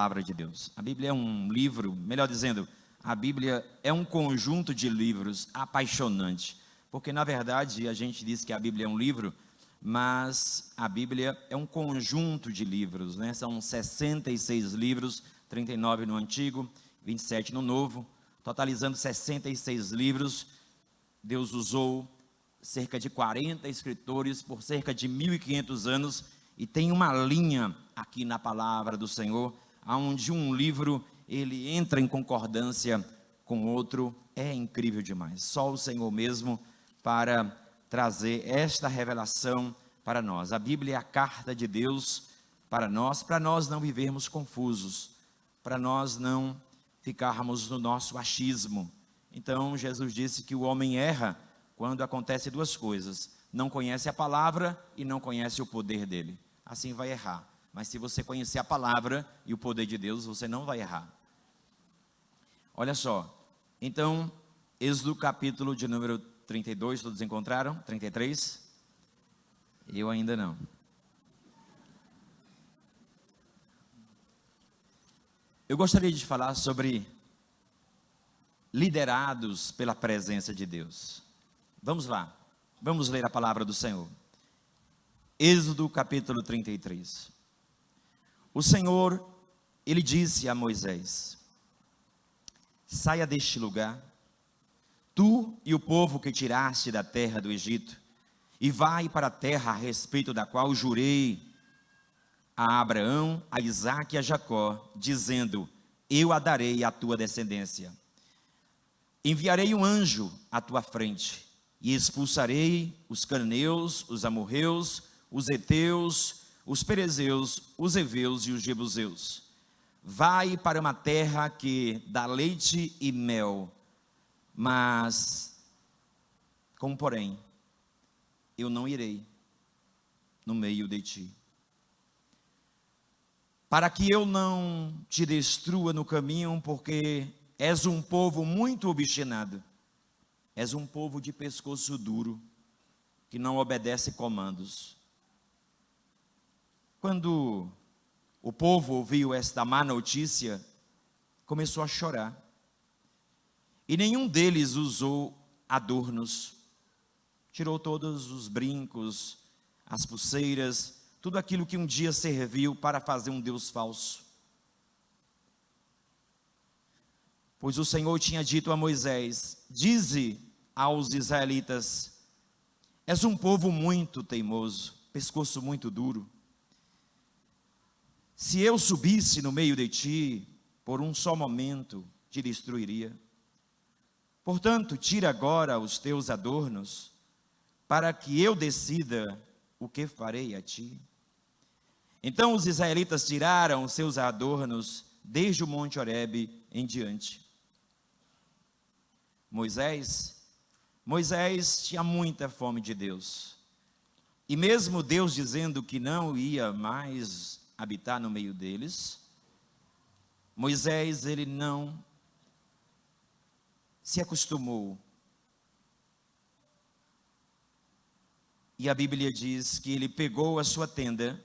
Palavra de Deus. A Bíblia é um livro, melhor dizendo, a Bíblia é um conjunto de livros apaixonante, porque na verdade a gente diz que a Bíblia é um livro, mas a Bíblia é um conjunto de livros, né? São 66 livros, 39 no Antigo, 27 no Novo, totalizando 66 livros. Deus usou cerca de 40 escritores por cerca de 1.500 anos, e tem uma linha aqui na palavra do Senhor, onde um livro ele entra em concordância com outro. É incrível demais. Só o Senhor mesmo para trazer esta revelação para nós. A Bíblia é a carta de Deus para nós não vivermos confusos, para nós não ficarmos no nosso achismo. Então Jesus disse que o homem erra quando acontece duas coisas: não conhece a palavra e não conhece o poder dele. Assim vai errar. Mas se você conhecer a palavra e o poder de Deus, você não vai errar. Olha só, então, Êxodo capítulo de número 32, todos encontraram? 33? Eu ainda não. Eu gostaria de falar sobre liderados pela presença de Deus. Vamos lá, vamos ler a palavra do Senhor. Êxodo capítulo 33. O Senhor, ele disse a Moisés: saia deste lugar, tu e o povo que tiraste da terra do Egito, e vai para a terra a respeito da qual jurei a Abraão, a Isaque e a Jacó, dizendo: eu a darei à tua descendência. Enviarei um anjo à tua frente, e expulsarei os cananeus, os amorreus, os heteus, os perezeus, os heveus e os jebuseus. Vai para uma terra que dá leite e mel, mas, como porém, eu não irei no meio de ti, para que eu não te destrua no caminho, porque és um povo muito obstinado, és um povo de pescoço duro, que não obedece comandos. Quando o povo ouviu esta má notícia, começou a chorar, e nenhum deles usou adornos, tirou todos os brincos, as pulseiras, tudo aquilo que um dia serviu para fazer um Deus falso. Pois o Senhor tinha dito a Moisés: dize aos israelitas: és um povo muito teimoso, pescoço muito duro. Se eu subisse no meio de ti, por um só momento te destruiria. Portanto, tira agora os teus adornos, para que eu decida o que farei a ti. Então os israelitas tiraram os seus adornos desde o monte Horebe em diante. Moisés tinha muita fome de Deus. E mesmo Deus dizendo que não ia mais habitar no meio deles, Moisés, ele não se acostumou. E a Bíblia diz que ele pegou a sua tenda,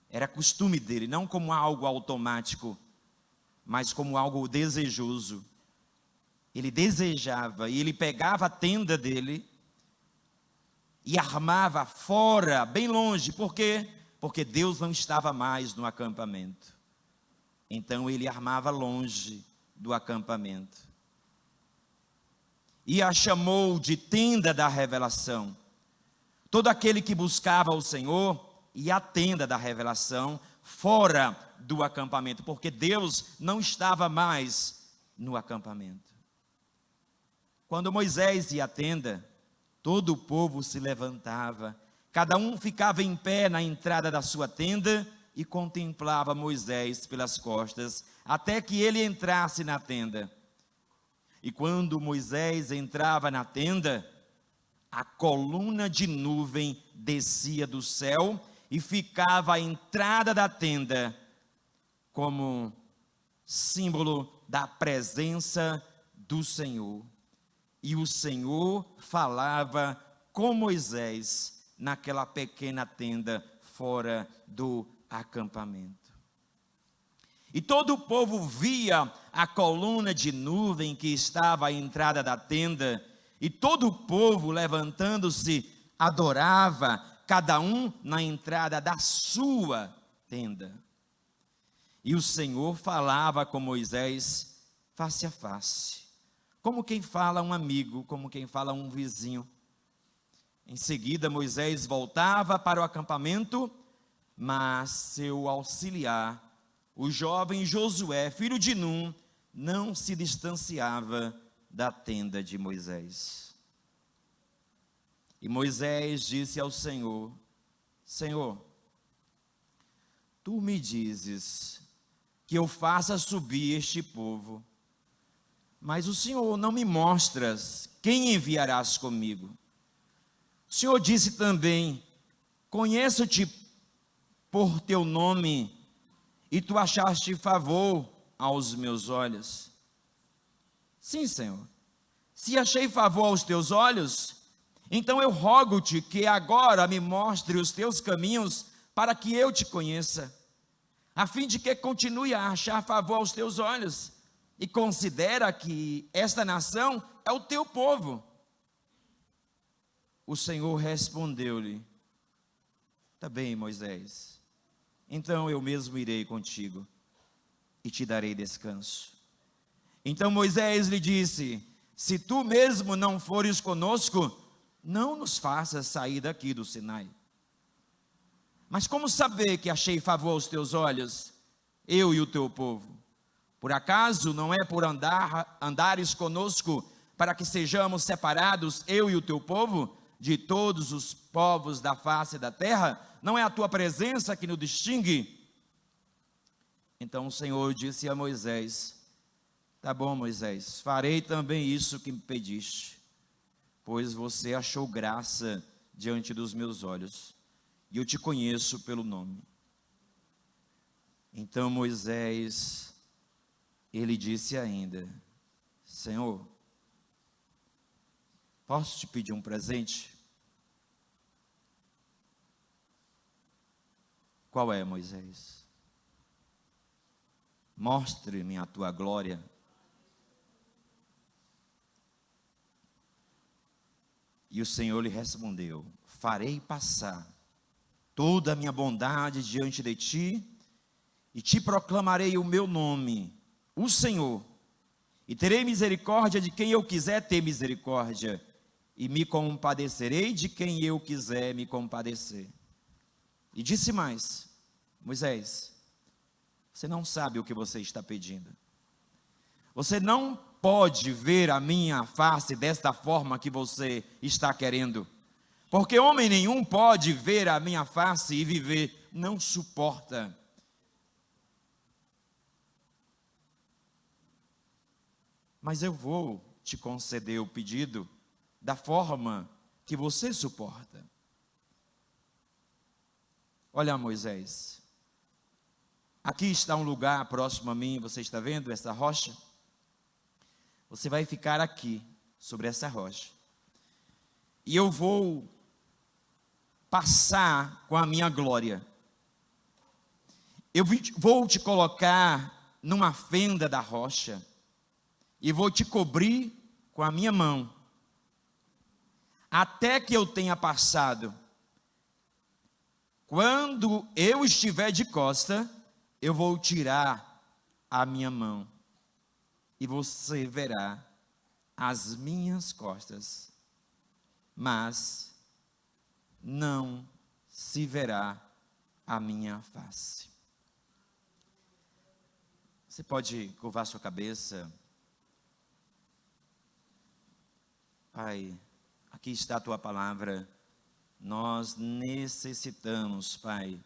era costume dele, não como algo automático, mas como algo desejoso. Ele desejava, e ele pegava a tenda dele e armava fora, bem longe. Por quê? Porque Deus não estava mais no acampamento. Então ele armava longe do acampamento. E a chamou de tenda da revelação. Todo aquele que buscava o Senhor, e a tenda da revelação, fora do acampamento, porque Deus não estava mais no acampamento. Quando Moisés ia à tenda, todo o povo se levantava, cada um ficava em pé na entrada da sua tenda e contemplava Moisés pelas costas, até que ele entrasse na tenda. E quando Moisés entrava na tenda, a coluna de nuvem descia do céu e ficava à entrada da tenda, como símbolo da presença do Senhor. E o Senhor falava com Moisés naquela pequena tenda fora do acampamento. E todo o povo via a coluna de nuvem que estava à entrada da tenda, e todo o povo, levantando-se, adorava, cada um na entrada da sua tenda. E o Senhor falava com Moisés face a face, como quem fala a um amigo, como quem fala a um vizinho. Em seguida, Moisés voltava para o acampamento, mas seu auxiliar, o jovem Josué, filho de Num, não se distanciava da tenda de Moisés. E Moisés disse ao Senhor: Senhor, tu me dizes que eu faça subir este povo, mas o Senhor não me mostras quem enviarás comigo. O Senhor disse também: conheço-te por teu nome, e tu achaste favor aos meus olhos. Sim, Senhor, se achei favor aos teus olhos, então eu rogo-te que agora me mostre os teus caminhos, para que eu te conheça, a fim de que continue a achar favor aos teus olhos, e considera que esta nação é o teu povo. O Senhor respondeu-lhe: tá bem, Moisés, então eu mesmo irei contigo e te darei descanso. Então Moisés lhe disse: se tu mesmo não fores conosco, não nos faças sair daqui do Sinai. Mas como saber que achei favor aos teus olhos, eu e o teu povo? Por acaso não é por andares conosco, para que sejamos separados, eu e o teu povo, de todos os povos da face da terra? Não é a tua presença que nos distingue? Então o Senhor disse a Moisés: tá bom, Moisés, farei também isso que me pediste, pois você achou graça diante dos meus olhos, e eu te conheço pelo nome. Então Moisés, ele disse ainda: Senhor, posso te pedir um presente? Qual é, Moisés? Mostre-me a tua glória. E o Senhor lhe respondeu: farei passar toda a minha bondade diante de ti, e te proclamarei o meu nome, o Senhor, e terei misericórdia de quem eu quiser ter misericórdia, e me compadecerei de quem eu quiser me compadecer. E disse mais: Moisés, você não sabe o que você está pedindo. Você não pode ver a minha face desta forma que você está querendo, porque homem nenhum pode ver a minha face e viver, não suporta. Mas eu vou te conceder o pedido da forma que você suporta. Olha, Moisés, aqui está um lugar próximo a mim, você está vendo essa rocha? Você vai ficar aqui, sobre essa rocha, e eu vou passar com a minha glória. Eu vou te colocar numa fenda da rocha, e vou te cobrir com a minha mão, até que eu tenha passado. Quando eu estiver de costa, eu vou tirar a minha mão, e você verá as minhas costas, mas não se verá a minha face. Você pode curvar sua cabeça. Pai, aqui está a tua palavra. Nós necessitamos, Pai,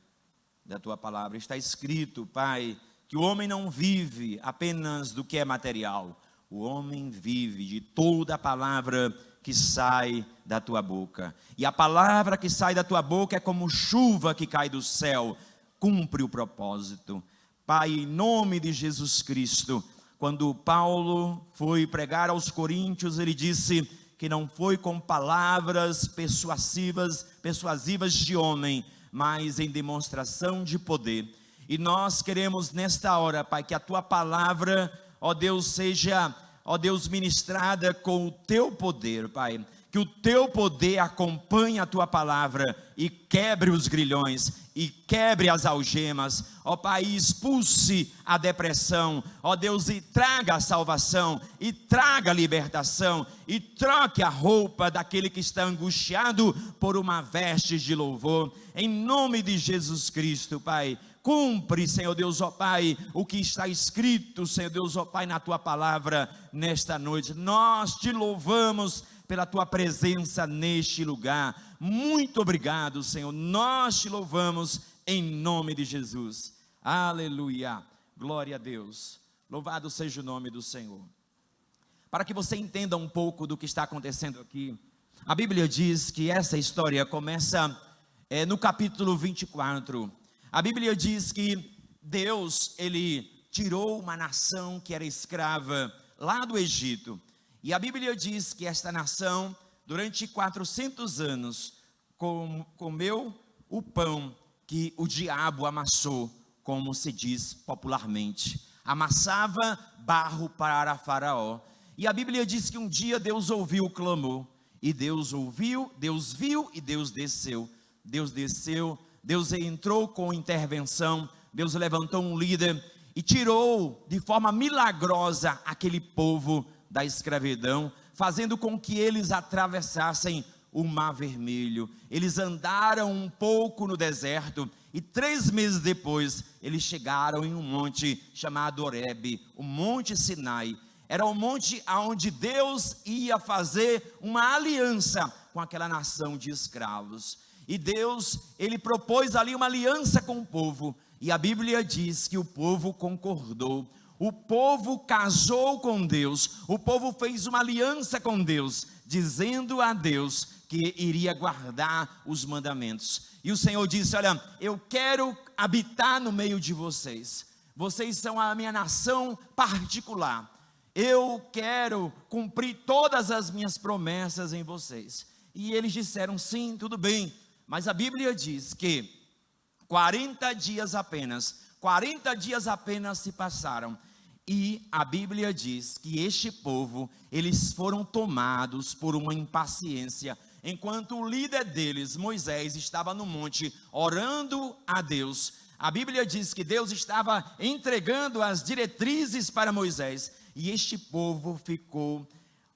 da tua palavra. Está escrito, Pai, que o homem não vive apenas do que é material. O homem vive de toda a palavra que sai da tua boca. E a palavra que sai da tua boca é como chuva que cai do céu, cumpre o propósito. Pai, em nome de Jesus Cristo, quando Paulo foi pregar aos Coríntios, ele disse que não foi com palavras persuasivas de homem, mas em demonstração de poder. E nós queremos nesta hora, Pai, que a tua palavra, ó Deus, seja, ó Deus, ministrada com o teu poder, Pai. Que o teu poder acompanhe a tua palavra e quebre os grilhões, e quebre as algemas, ó Pai, e expulse a depressão, ó Deus, e traga a salvação, e traga a libertação, e troque a roupa daquele que está angustiado por uma veste de louvor, em nome de Jesus Cristo, Pai. Cumpre, Senhor Deus, ó Pai, o que está escrito, Senhor Deus, ó Pai, na tua palavra nesta noite. Nós te louvamos pela tua presença neste lugar. Muito obrigado, Senhor. Nós te louvamos em nome de Jesus. Aleluia. Glória a Deus. Louvado seja o nome do Senhor. Para que você entenda um pouco do que está acontecendo aqui, a Bíblia diz que essa história começa no capítulo 24. A Bíblia diz que Deus, ele tirou uma nação que era escrava lá do Egito. E a Bíblia diz que esta nação, durante 400 anos, comeu o pão que o diabo amassou, como se diz popularmente. Amassava barro para Faraó. E a Bíblia diz que um dia Deus ouviu o clamor. E Deus ouviu, Deus viu e Deus desceu. Deus desceu, Deus entrou com intervenção, Deus levantou um líder e tirou de forma milagrosa aquele povo da escravidão, fazendo com que eles atravessassem o Mar Vermelho. Eles andaram um pouco no deserto e 3 meses depois eles chegaram em um monte chamado Horebe, o Monte Sinai. Era o monte onde Deus ia fazer uma aliança com aquela nação de escravos. E Deus, ele propôs ali uma aliança com o povo, e a Bíblia diz que o povo concordou. O povo casou com Deus, o povo fez uma aliança com Deus, dizendo a Deus que iria guardar os mandamentos. E o Senhor disse: olha, eu quero habitar no meio de vocês, vocês são a minha nação particular, eu quero cumprir todas as minhas promessas em vocês. E eles disseram: sim, tudo bem. Mas a Bíblia diz que 40 dias apenas se passaram. E a Bíblia diz que este povo, eles foram tomados por uma impaciência. Enquanto o líder deles, Moisés, estava no monte orando a Deus, a Bíblia diz que Deus estava entregando as diretrizes para Moisés. E este povo ficou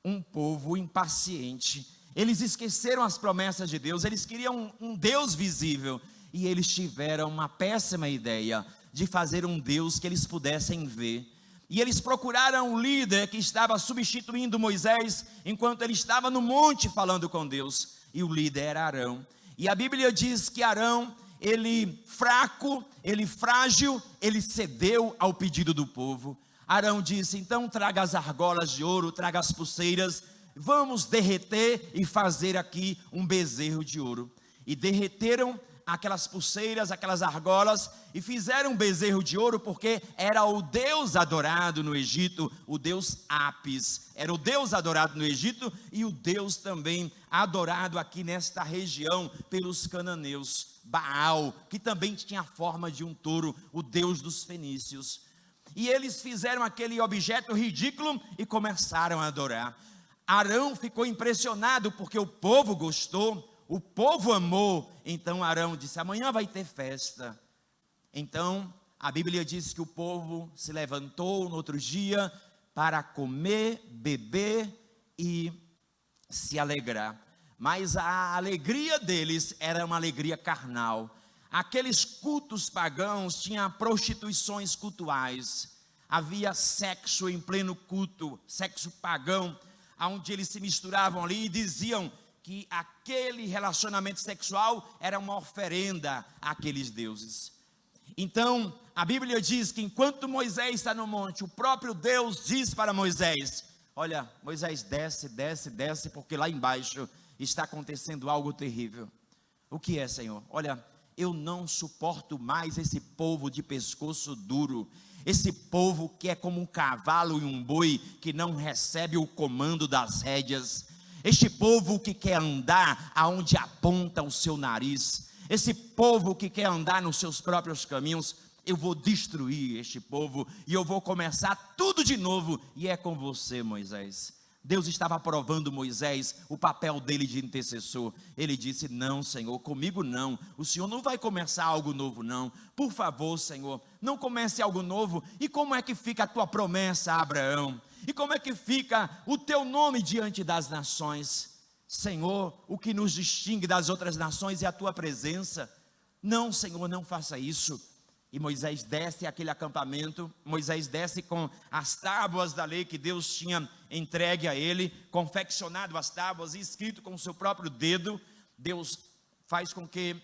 um povo impaciente. Eles esqueceram as promessas de Deus, eles queriam um Deus visível. E eles tiveram uma péssima ideia de fazer um Deus que eles pudessem ver. E eles procuraram um líder que estava substituindo Moisés, enquanto ele estava no monte falando com Deus. E o líder era Arão. E a Bíblia diz que Arão, ele fraco, ele frágil, ele cedeu ao pedido do povo. Arão disse: então traga as argolas de ouro, traga as pulseiras, vamos derreter e fazer aqui um bezerro de ouro. E derreteram aquelas pulseiras, aquelas argolas, e fizeram um bezerro de ouro, porque era o Deus adorado no Egito, o Deus Apis, era o Deus adorado no Egito, e o Deus também adorado aqui nesta região, pelos cananeus, Baal, que também tinha a forma de um touro, o Deus dos fenícios. E eles fizeram aquele objeto ridículo, e começaram a adorar. Arão ficou impressionado, porque o povo gostou, o povo amou. Então Arão disse: amanhã vai ter festa. Então a Bíblia diz que o povo se levantou no outro dia para comer, beber e se alegrar. Mas a alegria deles era uma alegria carnal. Aqueles cultos pagãos tinham prostituições cultuais. Havia sexo em pleno culto, sexo pagão, onde eles se misturavam ali e diziam que aquele relacionamento sexual era uma oferenda àqueles deuses. Então, a Bíblia diz que enquanto Moisés está no monte, o próprio Deus diz para Moisés: olha, Moisés, desce, desce, desce, porque lá embaixo está acontecendo algo terrível. O que é, Senhor? Olha, eu não suporto mais esse povo de pescoço duro, esse povo que é como um cavalo e um boi que não recebe o comando das rédeas. Este povo que quer andar aonde aponta o seu nariz, esse povo que quer andar nos seus próprios caminhos. Eu vou destruir este povo e eu vou começar tudo de novo, e é com você, Moisés. Deus estava provando Moisés o papel dele de intercessor. Ele disse: não, Senhor, comigo não. O Senhor não vai começar algo novo, não. Por favor, Senhor, não comece algo novo. E como é que fica a tua promessa a Abraão? E como é que fica o teu nome diante das nações? Senhor, o que nos distingue das outras nações é a tua presença. Não, Senhor, não faça isso. E Moisés desce àquele acampamento, Moisés desce com as tábuas da lei que Deus tinha entregue a ele, confeccionado as tábuas e escrito com o seu próprio dedo. Deus faz com que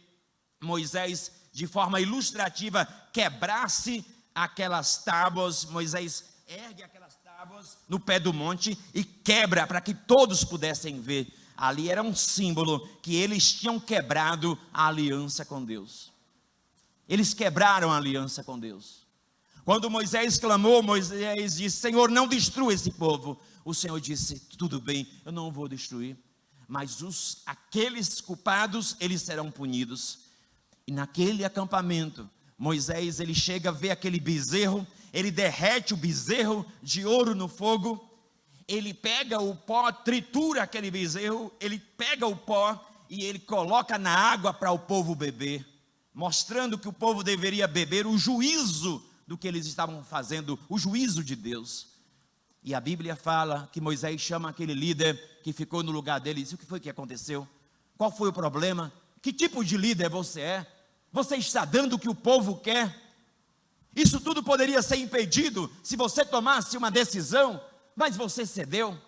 Moisés, de forma ilustrativa, quebrasse aquelas tábuas. Moisés ergue aquelas tábuas no pé do monte e quebra para que todos pudessem ver. Ali era um símbolo que eles tinham quebrado a aliança com Deus. Eles quebraram a aliança com Deus. Quando Moisés clamou, Moisés disse: Senhor, não destrua esse povo. O Senhor disse: tudo bem, eu não vou destruir, mas aqueles culpados, eles serão punidos. E naquele acampamento, Moisés, ele chega a ver aquele bezerro, ele derrete o bezerro de ouro no fogo, ele pega o pó, tritura aquele bezerro, ele pega o pó e ele coloca na água para o povo beber, mostrando que o povo deveria beber o juízo do que eles estavam fazendo, o juízo de Deus. E a Bíblia fala que Moisés chama aquele líder que ficou no lugar dele e diz: o que foi que aconteceu? Qual foi o problema? Que tipo de líder você é? Você está dando o que o povo quer? Isso tudo poderia ser impedido se você tomasse uma decisão, mas você cedeu.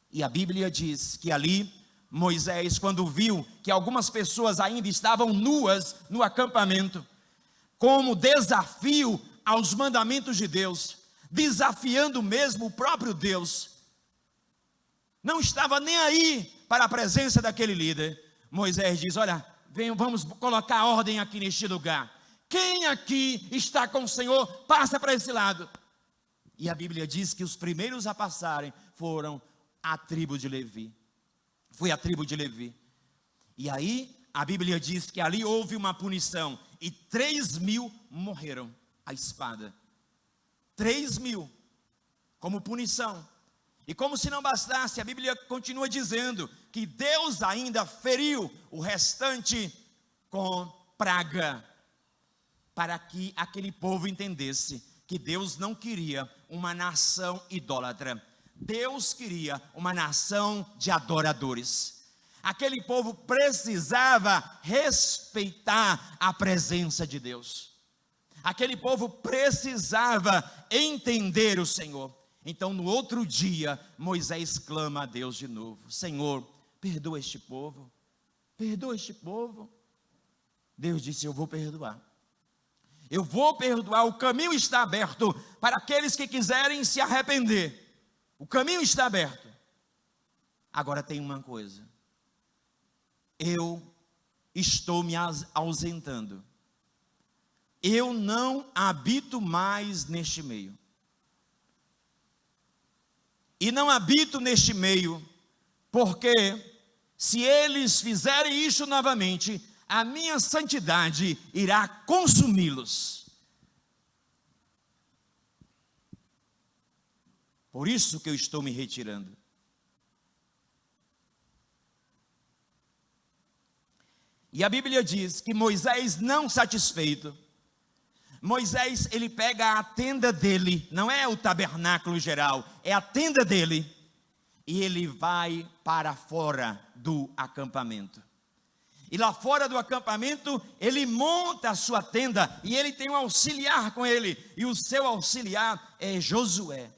E a Bíblia diz que ali Moisés, quando viu que algumas pessoas ainda estavam nuas no acampamento, como desafio aos mandamentos de Deus, desafiando mesmo o próprio Deus, não estava nem aí para a presença daquele líder. Moisés diz: olha, vamos colocar ordem aqui neste lugar. Quem aqui está com o Senhor, passa para esse lado. E a Bíblia diz que os primeiros a passarem foram a tribo de Levi. Foi a tribo de Levi. E aí a Bíblia diz que ali houve uma punição, e 3.000 morreram à espada. 3.000 como punição. E como se não bastasse, a Bíblia continua dizendo que Deus ainda feriu o restante com praga, para que aquele povo entendesse que Deus não queria uma nação idólatra. Deus queria uma nação de adoradores. Aquele povo precisava respeitar a presença de Deus. Aquele povo precisava entender o Senhor. Então, no outro dia, Moisés clama a Deus de novo: Senhor, perdoa este povo. Perdoa este povo. Deus disse: eu vou perdoar. Eu vou perdoar. O caminho está aberto para aqueles que quiserem se arrepender. O caminho está aberto. Agora tem uma coisa: eu estou me ausentando. Eu não habito mais neste meio. E não habito neste meio, porque se eles fizerem isso novamente, a minha santidade irá consumi-los. Por isso que eu estou me retirando. E a Bíblia diz que Moisés, não satisfeito, Moisés, ele pega a tenda dele, não é o tabernáculo geral, é a tenda dele, e ele vai para fora do acampamento. E lá fora do acampamento, ele monta a sua tenda, e ele tem um auxiliar com ele, e o seu auxiliar é Josué.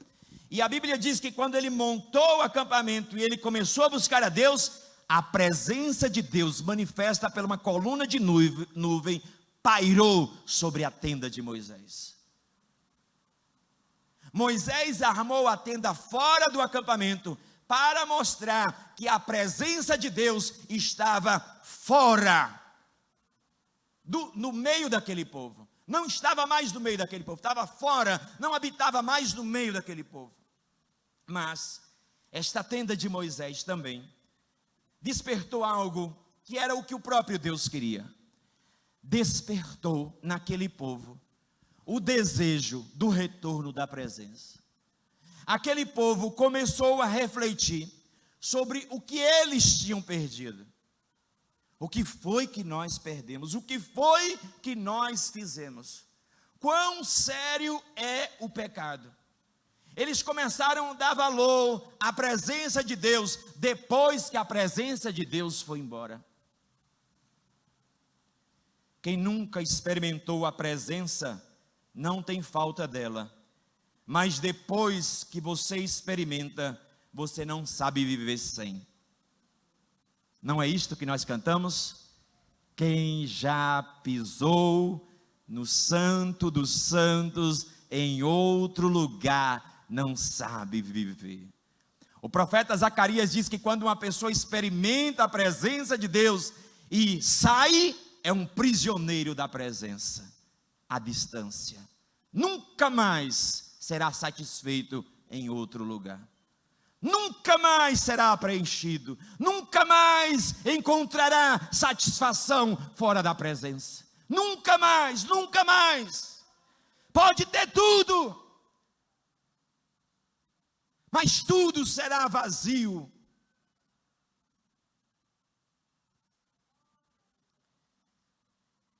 E a Bíblia diz que quando ele montou o acampamento e ele começou a buscar a Deus, a presença de Deus, manifesta por uma coluna de nuvem, pairou sobre a tenda de Moisés. Moisés armou a tenda fora do acampamento para mostrar que a presença de Deus estava fora, no meio daquele povo. Não estava mais no meio daquele povo, estava fora, não habitava mais no meio daquele povo. Mas esta tenda de Moisés também despertou algo que era o que o próprio Deus queria. Despertou naquele povo o desejo do retorno da presença. Aquele povo começou a refletir sobre o que eles tinham perdido. O que foi que nós perdemos? O que foi que nós fizemos? Quão sério é o pecado? Eles começaram a dar valor à presença de Deus depois que a presença de Deus foi embora. Quem nunca experimentou a presença não tem falta dela, mas depois que você experimenta, você não sabe viver sem. Não é isto que nós cantamos? Quem já pisou no Santo dos Santos em outro lugar não sabe viver. O profeta Zacarias diz que quando uma pessoa experimenta a presença de Deus e sai, é um prisioneiro da presença, à distância. Nunca mais será satisfeito em outro lugar. Nunca mais será preenchido. Nunca mais encontrará satisfação fora da presença. Nunca mais, nunca mais. Pode ter tudo, mas tudo será vazio.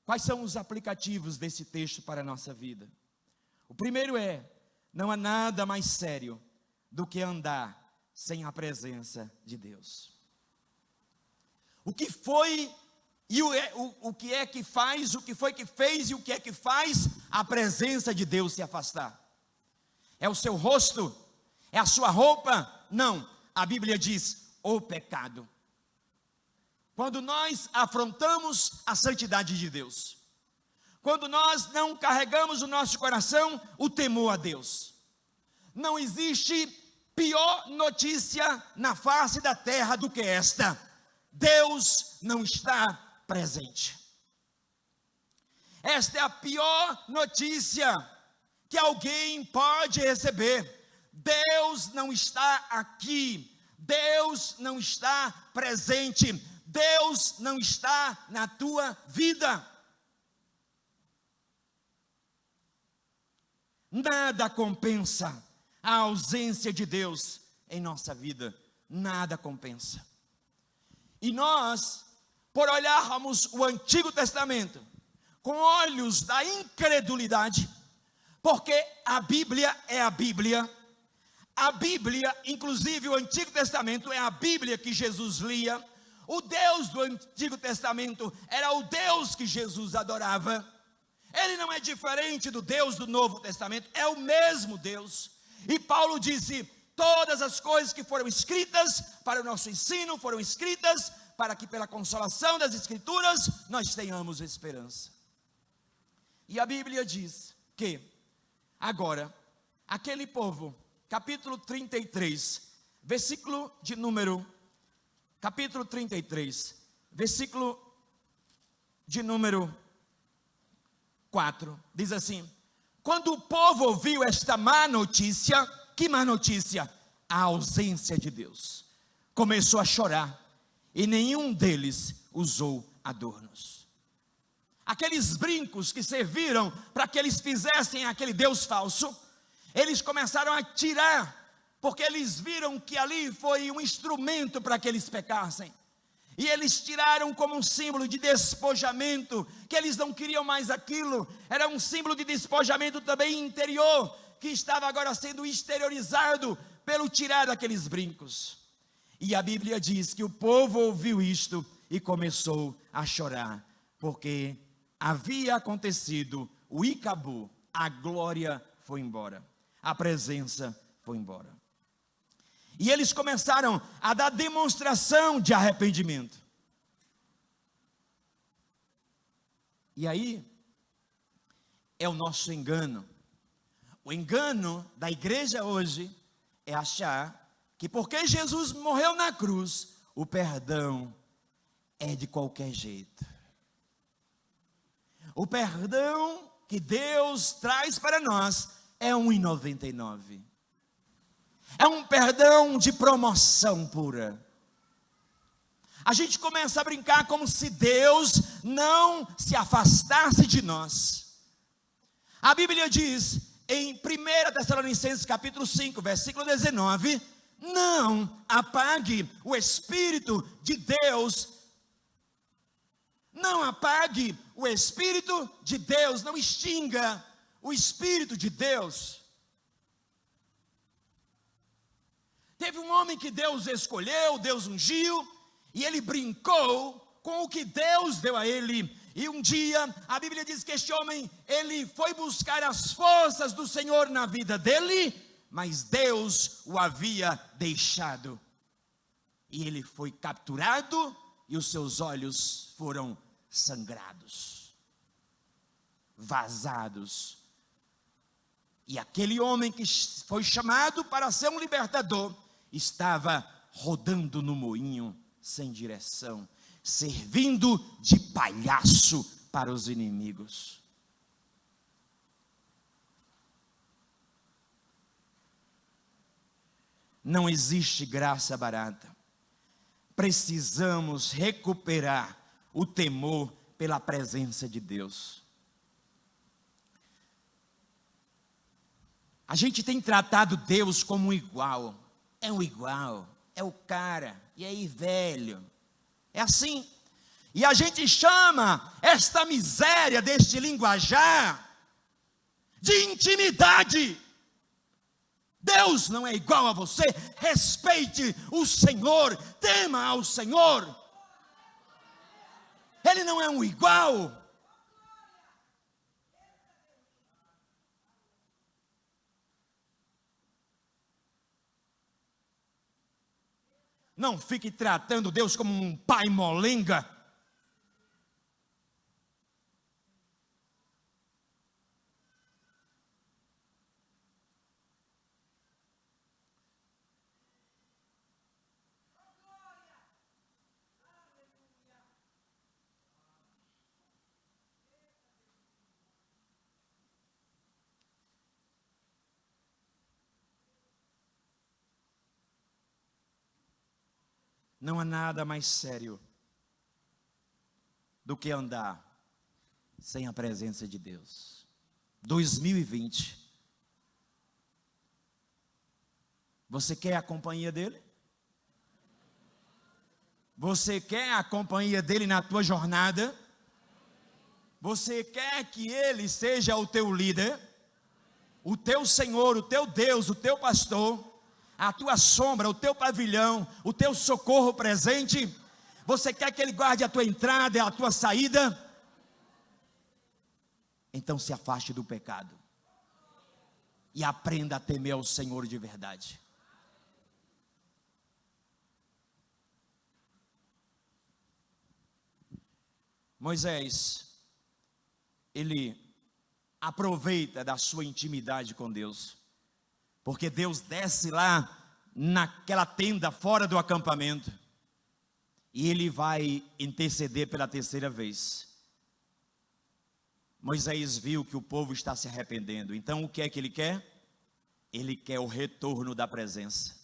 Quais são os aplicativos desse texto para a nossa vida? O primeiro é: não há nada mais sério do que andar sem a presença de Deus. O que foi e o que é que faz, o que foi que fez e o que é que faz a presença de Deus se afastar? É o seu rosto? É a sua roupa? Não, a Bíblia diz: o pecado. Quando nós afrontamos a santidade de Deus, quando nós não carregamos no nosso coração o temor a Deus, não existe pior notícia na face da terra do que esta: Deus não está presente. Esta é a pior notícia que alguém pode receber. Deus não está aqui, Deus não está presente, Deus não está na tua vida. Nada compensa a ausência de Deus em nossa vida, nada compensa. E nós, por olharmos o Antigo Testamento com olhos da incredulidade, porque a Bíblia é a Bíblia, inclusive o Antigo Testamento, é a Bíblia que Jesus lia. O Deus do Antigo Testamento era o Deus que Jesus adorava. Ele não é diferente do Deus do Novo Testamento, é o mesmo Deus. E Paulo disse: todas as coisas que foram escritas para o nosso ensino, foram escritas para que pela consolação das Escrituras nós tenhamos esperança. E a Bíblia diz que agora, aquele povo, capítulo 33, versículo de número, capítulo 33, versículo de número 4, diz assim: quando o povo ouviu esta má notícia, que má notícia? A ausência de Deus, começou a chorar, e nenhum deles usou adornos. Aqueles brincos que serviram para que eles fizessem aquele Deus falso, eles começaram a tirar, porque eles viram que ali foi um instrumento para que eles pecassem. E eles tiraram como um símbolo de despojamento, que eles não queriam mais aquilo. Era um símbolo de despojamento também interior, que estava agora sendo exteriorizado pelo tirar daqueles brincos. E a Bíblia diz que o povo ouviu isto e começou a chorar, porque havia acontecido o Icabu, a glória foi embora, a presença foi embora. E eles começaram a dar demonstração de arrependimento. E aí, é o nosso engano. O engano da igreja hoje é achar que porque Jesus morreu na cruz, o perdão é de qualquer jeito. O perdão que Deus traz para nós é R$1,99. É um perdão de promoção pura. A gente começa a brincar como se Deus não se afastasse de nós. A Bíblia diz em 1 Tessalonicenses capítulo 5, versículo 19, não apague o Espírito de Deus. Não apague o Espírito de Deus, não extinga o Espírito de Deus. Teve um homem que Deus escolheu, Deus ungiu, e ele brincou com o que Deus deu a ele. E um dia, a Bíblia diz que este homem, ele foi buscar as forças do Senhor na vida dele, mas Deus o havia deixado. E ele foi capturado e os seus olhos foram sangrados, vazados. E aquele homem que foi chamado para ser um libertador, estava rodando no moinho, sem direção, servindo de palhaço para os inimigos. Não existe graça barata. Precisamos recuperar o temor pela presença de Deus. A gente tem tratado Deus como um igual. É um igual, é o cara, e aí velho. É assim. E a gente chama esta miséria deste linguajar de intimidade. Deus não é igual a você. Respeite o Senhor, tema ao Senhor. Ele não é um igual. Não fique tratando Deus como um pai molenga. Não há nada mais sério do que andar sem a presença de Deus. 2020. Você quer a companhia dele? Você quer a companhia dele na tua jornada? Você quer que ele seja o teu líder? O teu Senhor, o teu Deus, o teu pastor? A tua sombra, o teu pavilhão, o teu socorro presente? Você quer que ele guarde a tua entrada e a tua saída? Então se afaste do pecado e aprenda a temer ao Senhor de verdade. Moisés, ele aproveita da sua intimidade com Deus, porque Deus desce lá naquela tenda fora do acampamento, e ele vai interceder pela terceira vez. Moisés viu que o povo está se arrependendo, então o que é que ele quer? Ele quer o retorno da presença.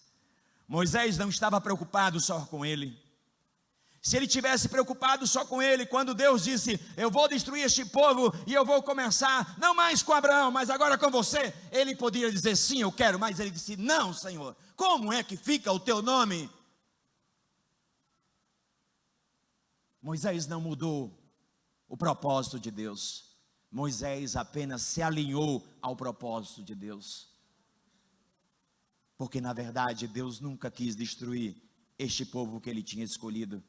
Moisés não estava preocupado só com ele. Se ele tivesse preocupado só com ele, quando Deus disse, eu vou destruir este povo, e eu vou começar, não mais com Abraão, mas agora com você, ele poderia dizer, sim, eu quero, mas ele disse, não, Senhor, como é que fica o teu nome? Moisés não mudou o propósito de Deus. Moisés apenas se alinhou ao propósito de Deus. Porque na verdade Deus nunca quis destruir este povo que ele tinha escolhido,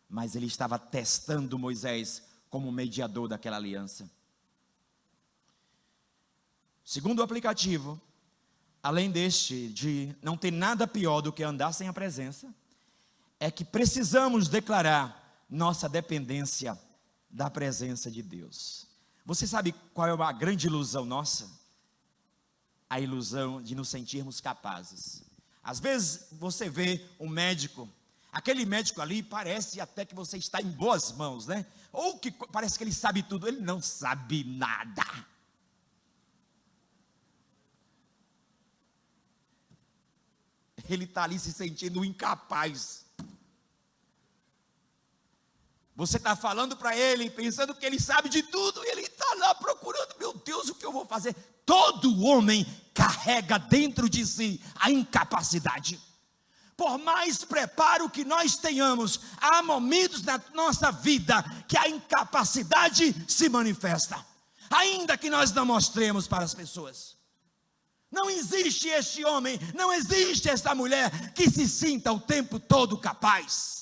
mas ele estava testando Moisés como mediador daquela aliança. Segundo o aplicativo, além deste de não ter nada pior do que andar sem a presença, é que precisamos declarar nossa dependência da presença de Deus. Você sabe qual é a grande ilusão nossa? A ilusão de nos sentirmos capazes. Às vezes você vê um médico, aquele médico ali parece até que você está em boas mãos, né? Ou que parece que ele sabe tudo, ele não sabe nada. Ele está ali se sentindo incapaz. Você está falando para ele, pensando que ele sabe de tudo, e ele está lá procurando, meu Deus, o que eu vou fazer? Todo homem carrega dentro de si a incapacidade. Por mais preparo que nós tenhamos, há momentos na nossa vida que a incapacidade se manifesta, ainda que nós não mostremos para as pessoas. Não existe este homem, não existe esta mulher que se sinta o tempo todo capaz.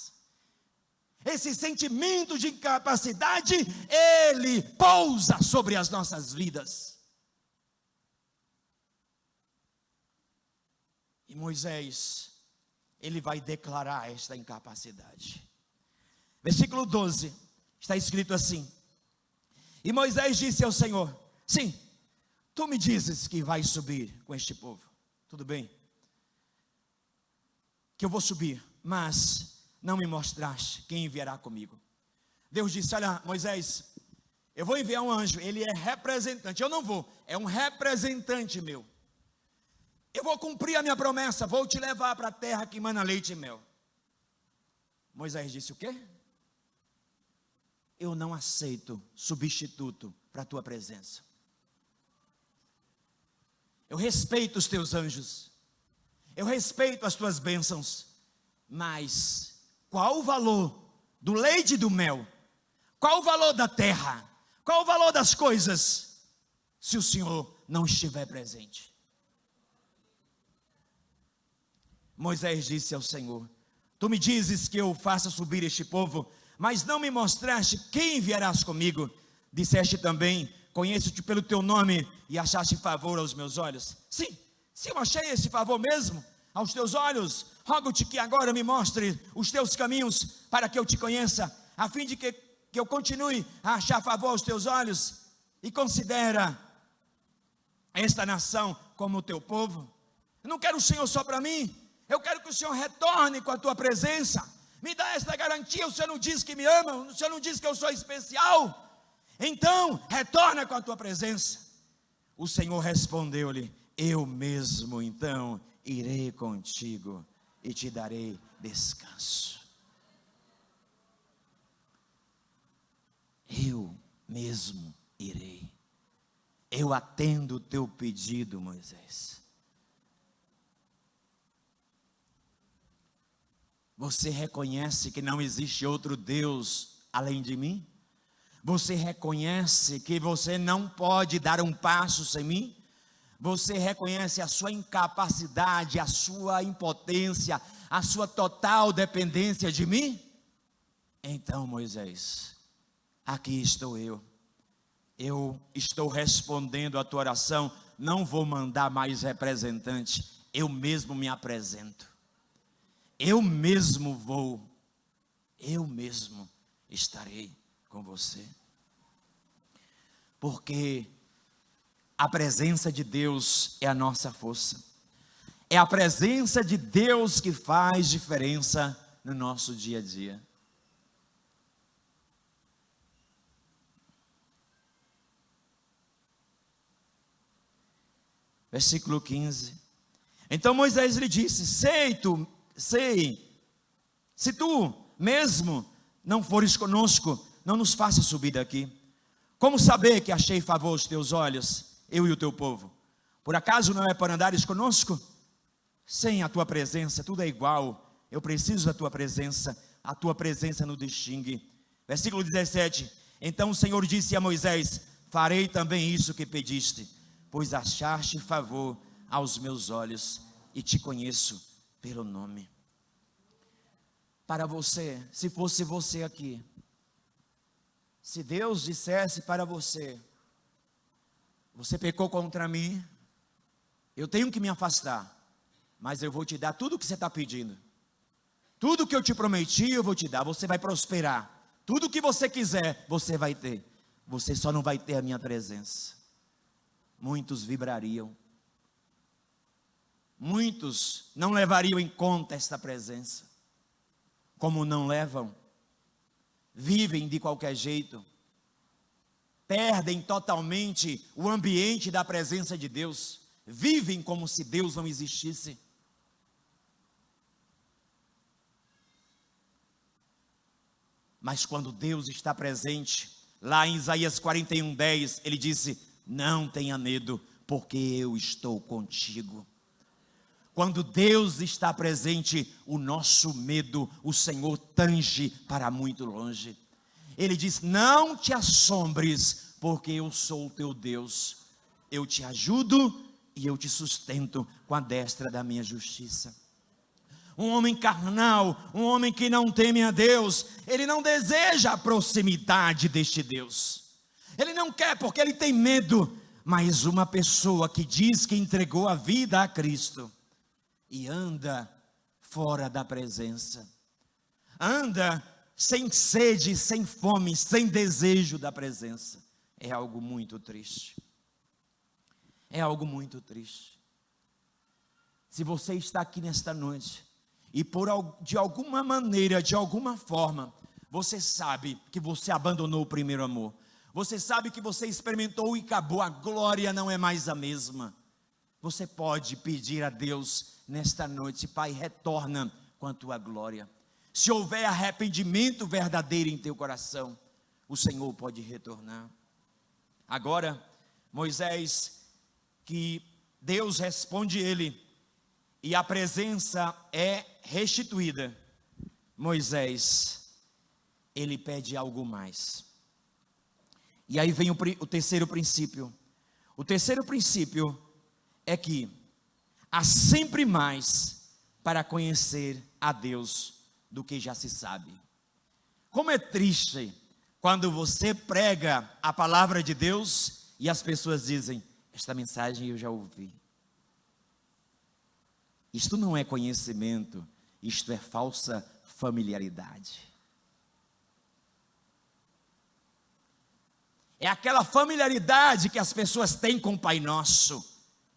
Esse sentimento de incapacidade, ele pousa sobre as nossas vidas. E Moisés, ele vai declarar esta incapacidade. Versículo 12, está escrito assim: e Moisés disse ao Senhor: sim, tu me dizes que vais subir com este povo, tudo bem, que eu vou subir, mas não me mostraste quem enviará comigo. Deus disse: olha, Moisés, eu vou enviar um anjo, ele é representante, eu não vou, é um representante meu. Eu vou cumprir a minha promessa, vou te levar para a terra que emana leite e mel. Moisés disse: o quê? Eu não aceito substituto para a tua presença. Eu respeito os teus anjos, eu respeito as tuas bênçãos, mas qual o valor do leite e do mel? Qual o valor da terra? Qual o valor das coisas, se o Senhor não estiver presente? Moisés disse ao Senhor: tu me dizes que eu faça subir este povo, mas não me mostraste quem enviarás comigo. Disseste também: conheço-te pelo teu nome e achaste favor aos meus olhos. Sim, eu achei esse favor mesmo aos teus olhos. Rogo-te que agora me mostre os teus caminhos, para que eu te conheça, a fim de que eu continue a achar favor aos teus olhos. E considera esta nação como o teu povo. Eu não quero o Senhor só para mim, eu quero que o Senhor retorne com a tua presença. Me dá esta garantia. O Senhor não diz que me ama, o Senhor não diz que eu sou especial. Então, retorna com a tua presença. O Senhor respondeu-lhe: eu mesmo então irei contigo e te darei descanso. Eu mesmo irei. Eu atendo o teu pedido, Moisés. Você reconhece que não existe outro Deus além de mim? Você reconhece que você não pode dar um passo sem mim? Você reconhece a sua incapacidade, a sua impotência, a sua total dependência de mim? Então, Moisés, aqui estou eu. Eu estou respondendo a tua oração. Não vou mandar mais representante, eu mesmo me apresento. Eu mesmo vou, eu mesmo estarei com você. Porque a presença de Deus é a nossa força. É a presença de Deus que faz diferença no nosso dia a dia. Versículo 15. Então Moisés lhe disse: se tu mesmo não fores conosco, não nos faça subir daqui. Como saber que achei favor aos teus olhos, eu e o teu povo? Por acaso não é para andares conosco? Sem a tua presença tudo é igual. Eu preciso da tua presença, a tua presença nos distingue. Versículo 17. Então o Senhor disse a Moisés: farei também isso que pediste, pois achaste favor aos meus olhos e te conheço pelo nome. Para você, se fosse você aqui, se Deus dissesse para você: você pecou contra mim, eu tenho que me afastar, mas eu vou te dar tudo o que você está pedindo, tudo que eu te prometi eu vou te dar, você vai prosperar, tudo que você quiser você vai ter, você só não vai ter a minha presença. Muitos vibrariam, muitos não levariam em conta esta presença. Como não levam, vivem de qualquer jeito, perdem totalmente o ambiente da presença de Deus, vivem como se Deus não existisse. Mas quando Deus está presente, lá em Isaías 41:10, ele disse: não tenha medo, porque eu estou contigo. Quando Deus está presente, o nosso medo, o Senhor tange para muito longe. Ele diz: não te assombres, porque eu sou o teu Deus. Eu te ajudo e eu te sustento com a destra da minha justiça. Um homem carnal, um homem que não teme a Deus, ele não deseja a proximidade deste Deus. Ele não quer porque ele tem medo. Mas uma pessoa que diz que entregou a vida a Cristo e anda fora da presença, anda sem sede, sem fome, sem desejo da presença, é algo muito triste. É algo muito triste. Se você está aqui nesta noite e de alguma maneira, de alguma forma, você sabe que você abandonou o primeiro amor, você sabe que você experimentou e acabou, a glória não é mais a mesma, você pode pedir a Deus nesta noite: Pai, retorna com a tua glória. Se houver arrependimento verdadeiro em teu coração, o Senhor pode retornar. Agora, Moisés, que Deus responde ele, e a presença é restituída. Moisés, ele pede algo mais. E aí vem o terceiro princípio. O terceiro princípio é que há sempre mais para conhecer a Deus do que já se sabe. Como é triste quando você prega a palavra de Deus e as pessoas dizem: esta mensagem eu já ouvi. Isto não é conhecimento, isto é falsa familiaridade. É aquela familiaridade que as pessoas têm com o Pai Nosso,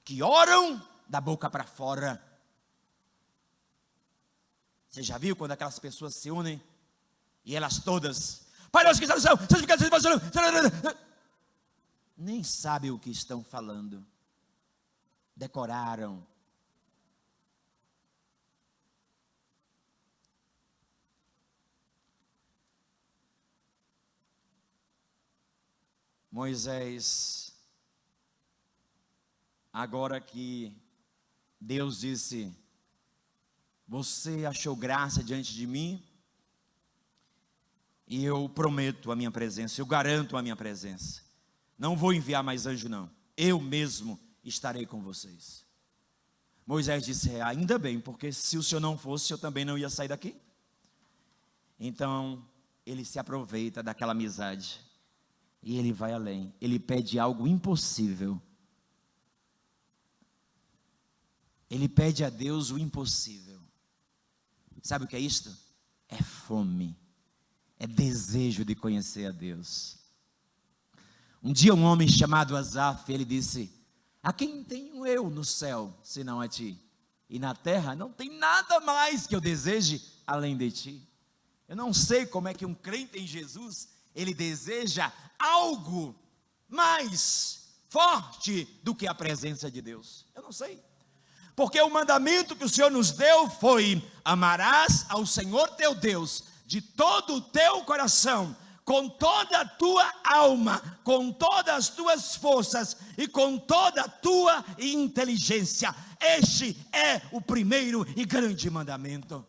que oram da boca para fora. Você já viu quando aquelas pessoas se unem e elas todas: Pai Nosso que está no céu, santificado seja o vosso nome. Nem sabem o que estão falando. Decoraram. Moisés, agora que Deus disse: você achou graça diante de mim, e eu prometo a minha presença, eu garanto a minha presença, não vou enviar mais anjo não, eu mesmo estarei com vocês. Moisés disse: ainda bem, porque se o Senhor não fosse, eu também não ia sair daqui. Então ele se aproveita daquela amizade e ele vai além, ele pede algo impossível. Ele pede a Deus o impossível. Sabe o que é isto? É fome, é desejo de conhecer a Deus. Um dia um homem chamado Asaf, ele disse: a quem tenho eu no céu, senão a ti? E na terra não tem nada mais que eu deseje além de ti. Eu não sei como é que um crente em Jesus, ele deseja algo mais forte do que a presença de Deus. Eu não sei. Porque o mandamento que o Senhor nos deu foi: amarás ao Senhor teu Deus de todo o teu coração, com toda a tua alma, com todas as tuas forças e com toda a tua inteligência. Este é o primeiro e grande mandamento.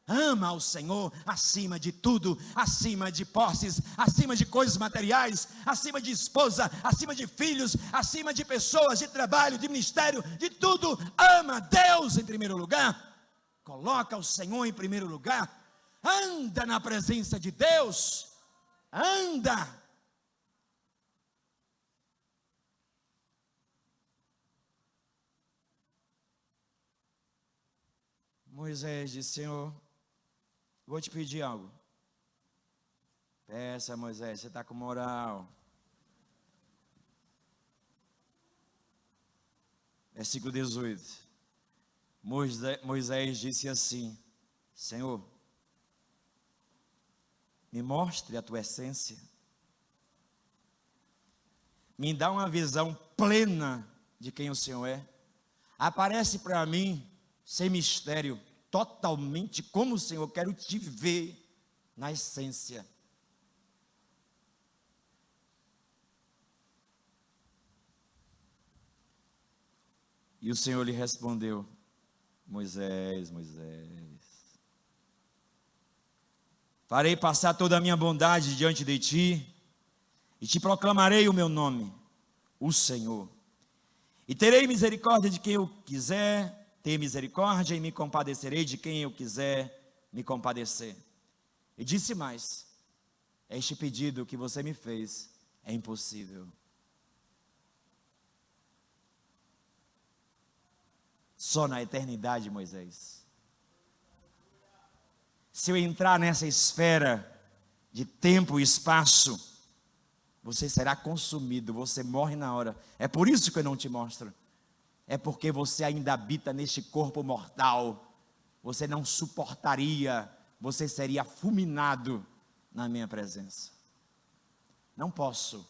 Ama ao Senhor acima de tudo, acima de posses, acima de coisas materiais, acima de esposa, acima de filhos, acima de pessoas, de trabalho, de ministério, de tudo. Ama Deus em primeiro lugar, coloca o Senhor em primeiro lugar, anda na presença de Deus, anda. Moisés disse: Senhor, vou te pedir algo. Peça, Moisés, você está com moral. Versículo 18. Moisés disse assim: Senhor, me mostre a tua essência. Me dá uma visão plena de quem o Senhor é. Aparece para mim, sem mistério, totalmente como o Senhor. Eu quero te ver na essência. E o Senhor lhe respondeu: Moisés, Moisés, farei passar toda a minha bondade diante de ti, e te proclamarei o meu nome, o Senhor. E terei misericórdia de quem eu quiser ter misericórdia, e me compadecerei de quem eu quiser me compadecer. E disse mais: este pedido que você me fez é impossível. Só na eternidade, Moisés. Se eu entrar nessa esfera de tempo e espaço, você será consumido, você morre na hora. É por isso que eu não te mostro. É porque você ainda habita neste corpo mortal. Você não suportaria, você seria fulminado na minha presença. Não posso,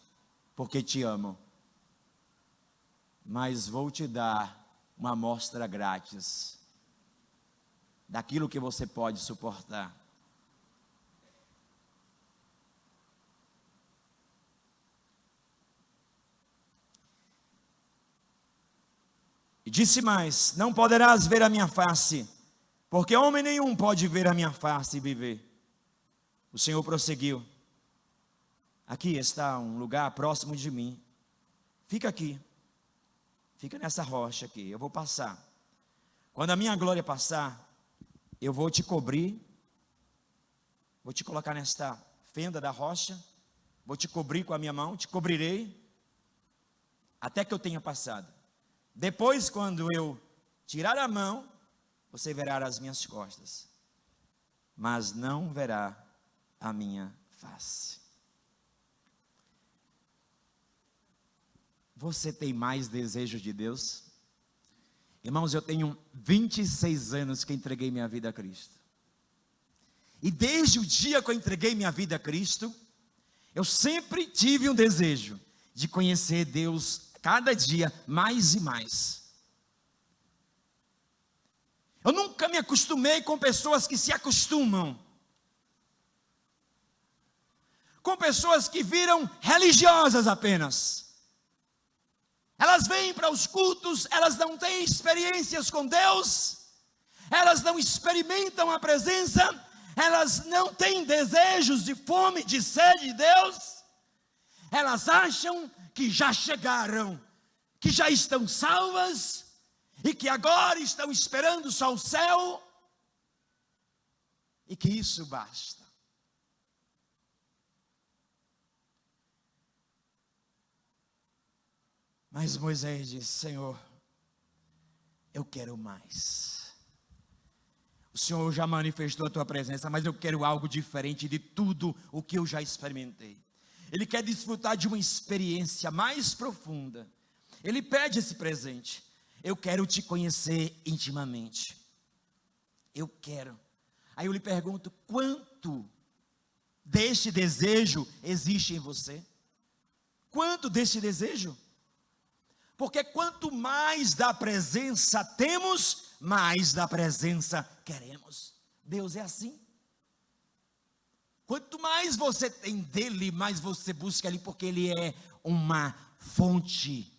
porque te amo. Mas vou te dar uma amostra grátis daquilo que você pode suportar. E disse mais: não poderás ver a minha face, porque homem nenhum pode ver a minha face e viver. O Senhor prosseguiu: aqui está um lugar próximo de mim, fica aqui, fica nessa rocha aqui, eu vou passar. Quando a minha glória passar, eu vou te cobrir, vou te colocar nesta fenda da rocha, vou te cobrir com a minha mão, te cobrirei, até que eu tenha passado. Depois, quando eu tirar a mão, você verá as minhas costas, mas não verá a minha face. Você tem mais desejos de Deus? Irmãos, eu tenho 26 anos que entreguei minha vida a Cristo. E desde o dia que eu entreguei minha vida a Cristo, eu sempre tive um desejo de conhecer Deus cada dia mais e mais. Eu nunca me acostumei com pessoas que se acostumam, com pessoas que viram religiosas apenas. Elas vêm para os cultos, elas não têm experiências com Deus, elas não experimentam a presença, elas não têm desejos de fome, de sede de Deus. Elas acham que já chegaram, que já estão salvas, e que agora estão esperando só o céu, e que isso basta. Mas Moisés disse: Senhor, eu quero mais. O Senhor já manifestou a tua presença, mas eu quero algo diferente de tudo o que eu já experimentei. Ele quer desfrutar de uma experiência mais profunda. Ele pede esse presente: eu quero te conhecer intimamente. Eu quero. Aí eu lhe pergunto: quanto deste desejo existe em você? Quanto deste desejo? Porque quanto mais da presença temos, mais da presença queremos. Deus é assim. Quanto mais você tem dele, mais você busca ali, porque ele é uma fonte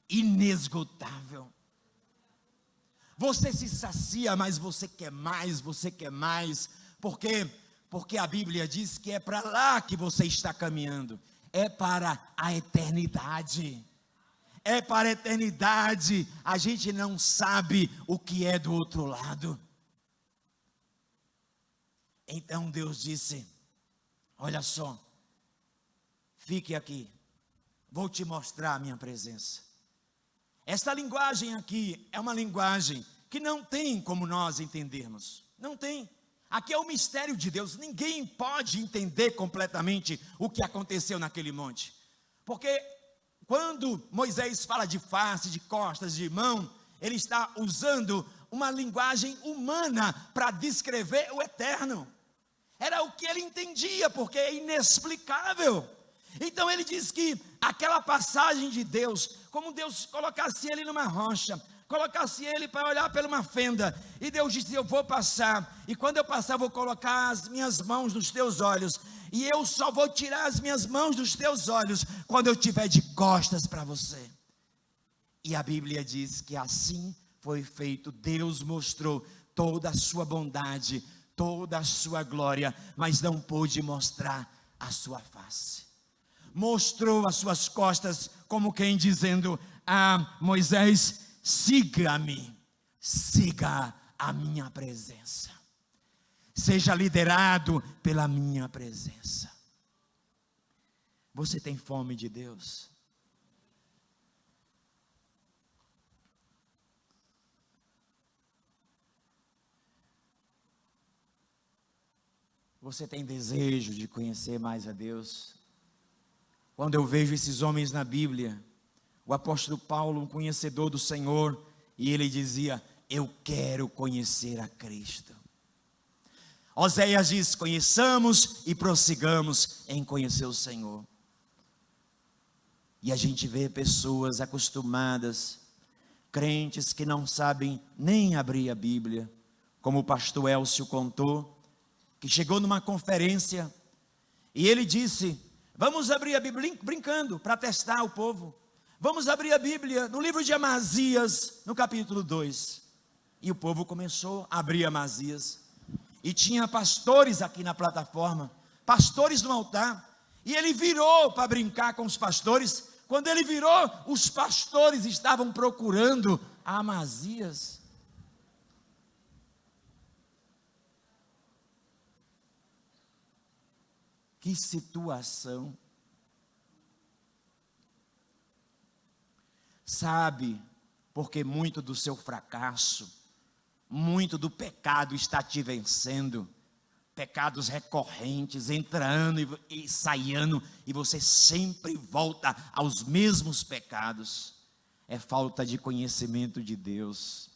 inesgotável. Você se sacia, mas você quer mais, você quer mais. Por quê? Porque a Bíblia diz que é para lá que você está caminhando. É para a eternidade. É para a eternidade. A gente não sabe o que é do outro lado. Então Deus disse: olha só, fique aqui, vou te mostrar a minha presença. Esta linguagem aqui é uma linguagem que não tem como nós entendermos. Não tem. Aqui é o mistério de Deus. Ninguém pode entender completamente o que aconteceu naquele monte. Porque quando Moisés fala de face, de costas, de mão, ele está usando uma linguagem humana para descrever o eterno. Era o que ele entendia, porque é inexplicável. Então ele diz que aquela passagem de Deus, como Deus colocasse ele numa rocha, colocasse ele para olhar pela uma fenda, e Deus disse: eu vou passar, e quando eu passar, vou colocar as minhas mãos nos teus olhos, e eu só vou tirar as minhas mãos dos teus olhos quando eu estiver de costas para você. E a Bíblia diz que assim foi feito. Deus mostrou toda a sua bondade, toda a sua glória, mas não pôde mostrar a sua face. Mostrou as suas costas, como quem dizendo a Moisés: siga-me, siga a minha presença, seja liderado pela minha presença. Você tem fome de Deus? Você tem desejo de conhecer mais a Deus? Quando eu vejo esses homens na Bíblia, o apóstolo Paulo, um conhecedor do Senhor, e ele dizia: eu quero conhecer a Cristo. Oséias diz: conheçamos e prossigamos em conhecer o Senhor. E a gente vê pessoas acostumadas, crentes que não sabem nem abrir a Bíblia, como o pastor Elcio contou, que chegou numa conferência e ele disse: vamos abrir a Bíblia, brincando, para testar o povo. Vamos abrir a Bíblia no livro de Amazias, no capítulo 2. E o povo começou a abrir Amazias. E tinha pastores aqui na plataforma, pastores no altar. E ele virou para brincar com os pastores. Quando ele virou, os pastores estavam procurando Amazias. Que situação. Sabe, porque muito do seu fracasso, muito do pecado está te vencendo. Pecados recorrentes, entrando e saindo, e você sempre volta aos mesmos pecados. É falta de conhecimento de Deus.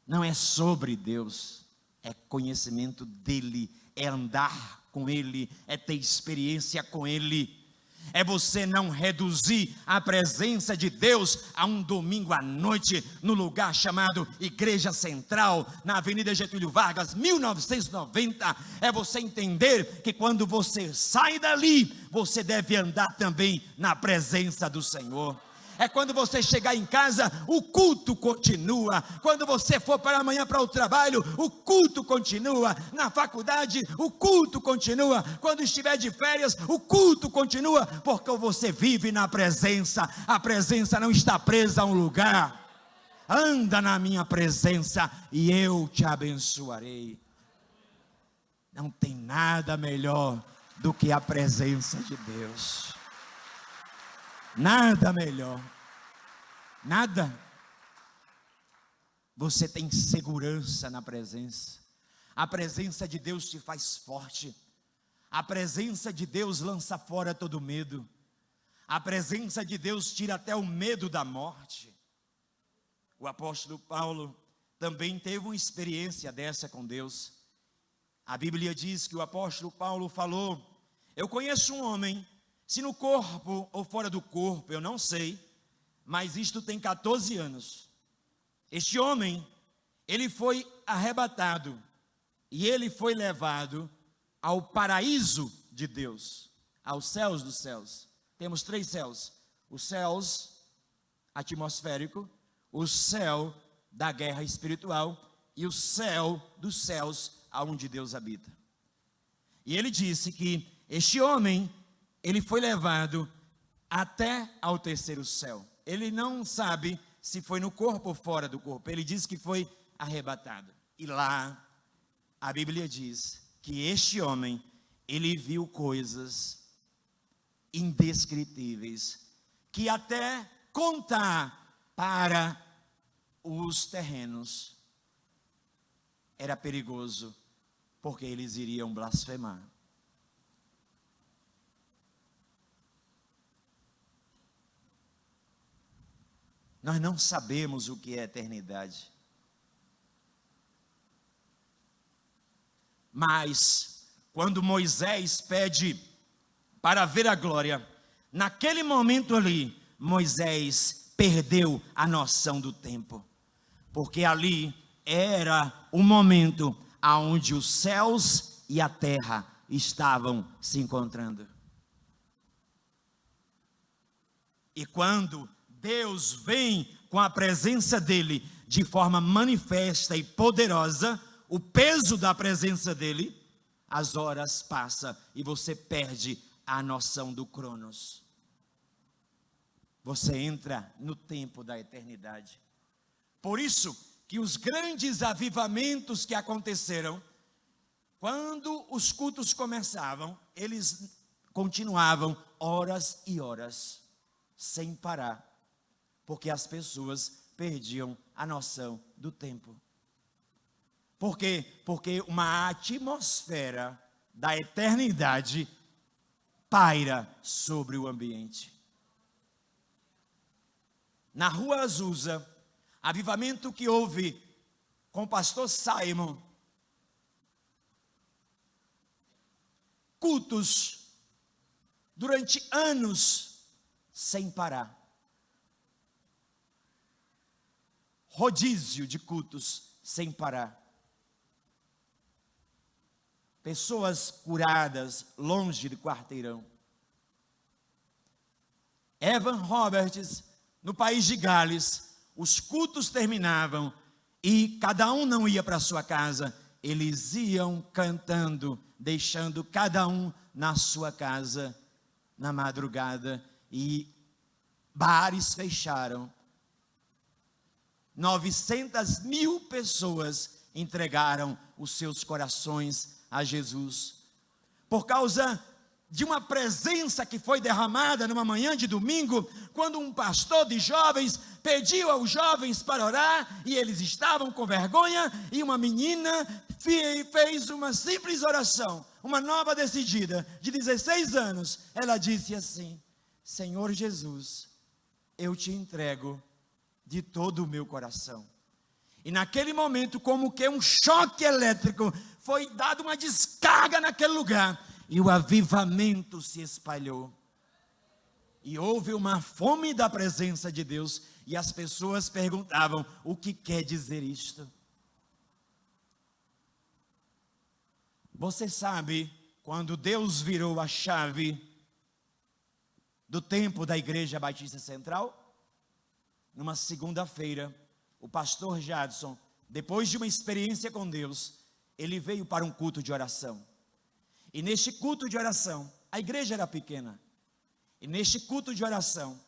Não é sobre Deus, é conhecimento dEle, é andar com Ele, é ter experiência com Ele. É você não reduzir a presença de Deus a um domingo à noite, no lugar chamado Igreja Central, na Avenida Getúlio Vargas, 1990. É você entender que quando você sai dali, você deve andar também na presença do Senhor. É quando você chegar em casa, o culto continua. Quando você for para amanhã para o trabalho, o culto continua. Na faculdade, o culto continua. Quando estiver de férias, o culto continua. Porque você vive na presença. A presença não está presa a um lugar. Anda na minha presença e eu te abençoarei. Não tem nada melhor do que a presença de Deus. Nada melhor, nada. Você tem segurança na presença. A presença de Deus te faz forte. A presença de Deus lança fora todo medo. A presença de Deus tira até o medo da morte. O apóstolo Paulo também teve uma experiência dessa com Deus. A Bíblia diz que o apóstolo Paulo falou: eu conheço um homem, se no corpo ou fora do corpo, eu não sei, mas isto tem 14 anos. Este homem, ele foi arrebatado e ele foi levado ao paraíso de Deus, aos céus dos céus. Temos 3 céus: os céus atmosférico, o céu da guerra espiritual e o céu dos céus, aonde Deus habita. E ele disse que este homem, ele foi levado até ao 3º céu. Ele não sabe se foi no corpo ou fora do corpo. Ele diz que foi arrebatado. E lá, a Bíblia diz que este homem, ele viu coisas indescritíveis, que até contar para os terrenos era perigoso, porque eles iriam blasfemar. Nós não sabemos o que é eternidade. Mas, quando Moisés pede para ver a glória, naquele momento ali, Moisés perdeu a noção do tempo. Porque ali era o momento onde os céus e a terra estavam se encontrando. E quando Deus vem com a presença dele de forma manifesta e poderosa, o peso da presença dele, as horas passam e você perde a noção do Cronos. Você entra no tempo da eternidade. Por isso que os grandes avivamentos que aconteceram, quando os cultos começavam, eles continuavam horas e horas, sem parar, porque as pessoas perdiam a noção do tempo. Por quê? Porque uma atmosfera da eternidade paira sobre o ambiente. Na Rua Azusa, avivamento que houve com o pastor Simon, cultos durante anos sem parar. Rodízio de cultos sem parar. Pessoas curadas longe do quarteirão. Evan Roberts, no país de Gales, os cultos terminavam e cada um não ia para sua casa, eles iam cantando, deixando cada um na sua casa na madrugada, e bares fecharam. 900.000 pessoas entregaram os seus corações a Jesus, por causa de uma presença que foi derramada numa manhã de domingo, quando um pastor de jovens pediu aos jovens para orar, e eles estavam com vergonha, e uma menina fez uma simples oração, uma nova decidida, de 16 anos, ela disse assim: Senhor Jesus, eu te entrego de todo o meu coração. E naquele momento, como que um choque elétrico, foi dado uma descarga naquele lugar, e o avivamento se espalhou. E houve uma fome da presença de Deus, e as pessoas perguntavam: o que quer dizer isto? Você sabe, quando Deus virou a chave do tempo da Igreja Batista Central? Numa segunda-feira, o pastor Jadson, depois de uma experiência com Deus, ele veio para um culto de oração. E neste culto de oração, a igreja era pequena, e neste culto de oração,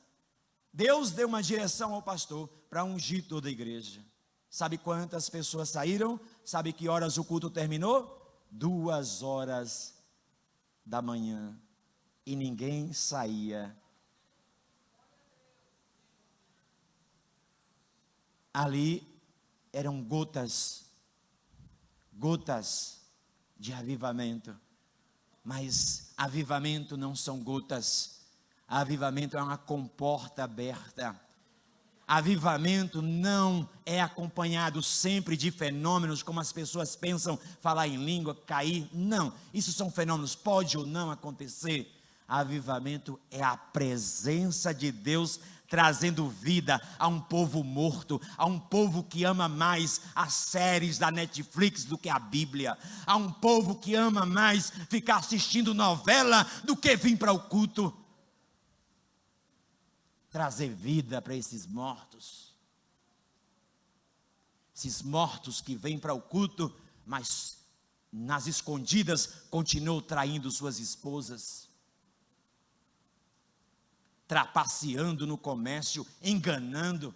Deus deu uma direção ao pastor para ungir toda a igreja. Sabe quantas pessoas saíram? Sabe que horas o culto terminou? 2h da manhã, e ninguém saía. Ali eram gotas de avivamento, mas avivamento não são gotas, avivamento é uma comporta aberta. Avivamento não é acompanhado sempre de fenômenos, como as pessoas pensam, falar em língua, cair. Não, isso são fenômenos, pode ou não acontecer. Avivamento é a presença de Deus trazendo vida a um povo morto, a um povo que ama mais as séries da Netflix do que a Bíblia, a um povo que ama mais ficar assistindo novela do que vir para o culto. Trazer vida para esses mortos que vêm para o culto, mas nas escondidas continuam traindo suas esposas, trapaceando no comércio, enganando.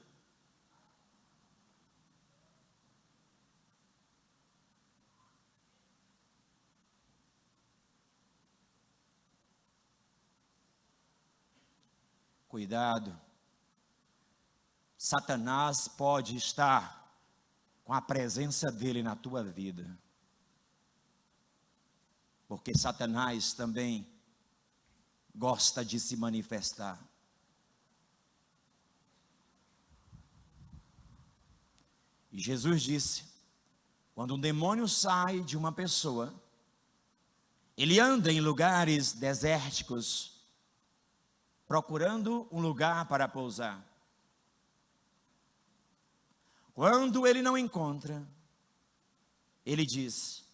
Cuidado, Satanás pode estar com a presença dele na tua vida, porque Satanás também gosta de se manifestar. E Jesus disse, quando um demônio sai de uma pessoa, ele anda em lugares desérticos, procurando um lugar para pousar. Quando ele não encontra, ele diz: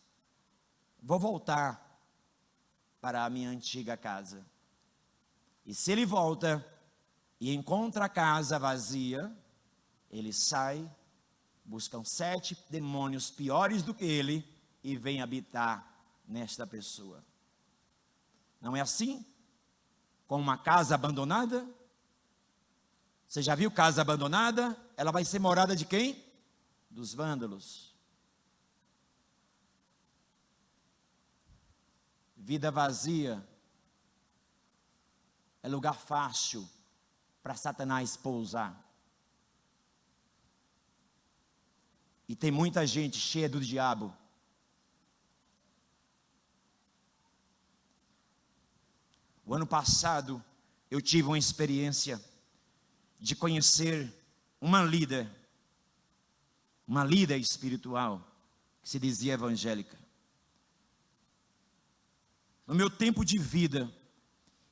vou voltar para a minha antiga casa. E se ele volta, e encontra a casa vazia, ele sai, buscam 7 demônios piores do que ele e vem habitar nesta pessoa. Não é assim? Com uma casa abandonada? Você já viu casa abandonada? Ela vai ser morada de quem? Dos vândalos. Vida vazia é lugar fácil para Satanás pousar. E tem muita gente cheia do diabo. O ano passado, eu tive uma experiência de conhecer uma líder espiritual, que se dizia evangélica. No meu tempo de vida,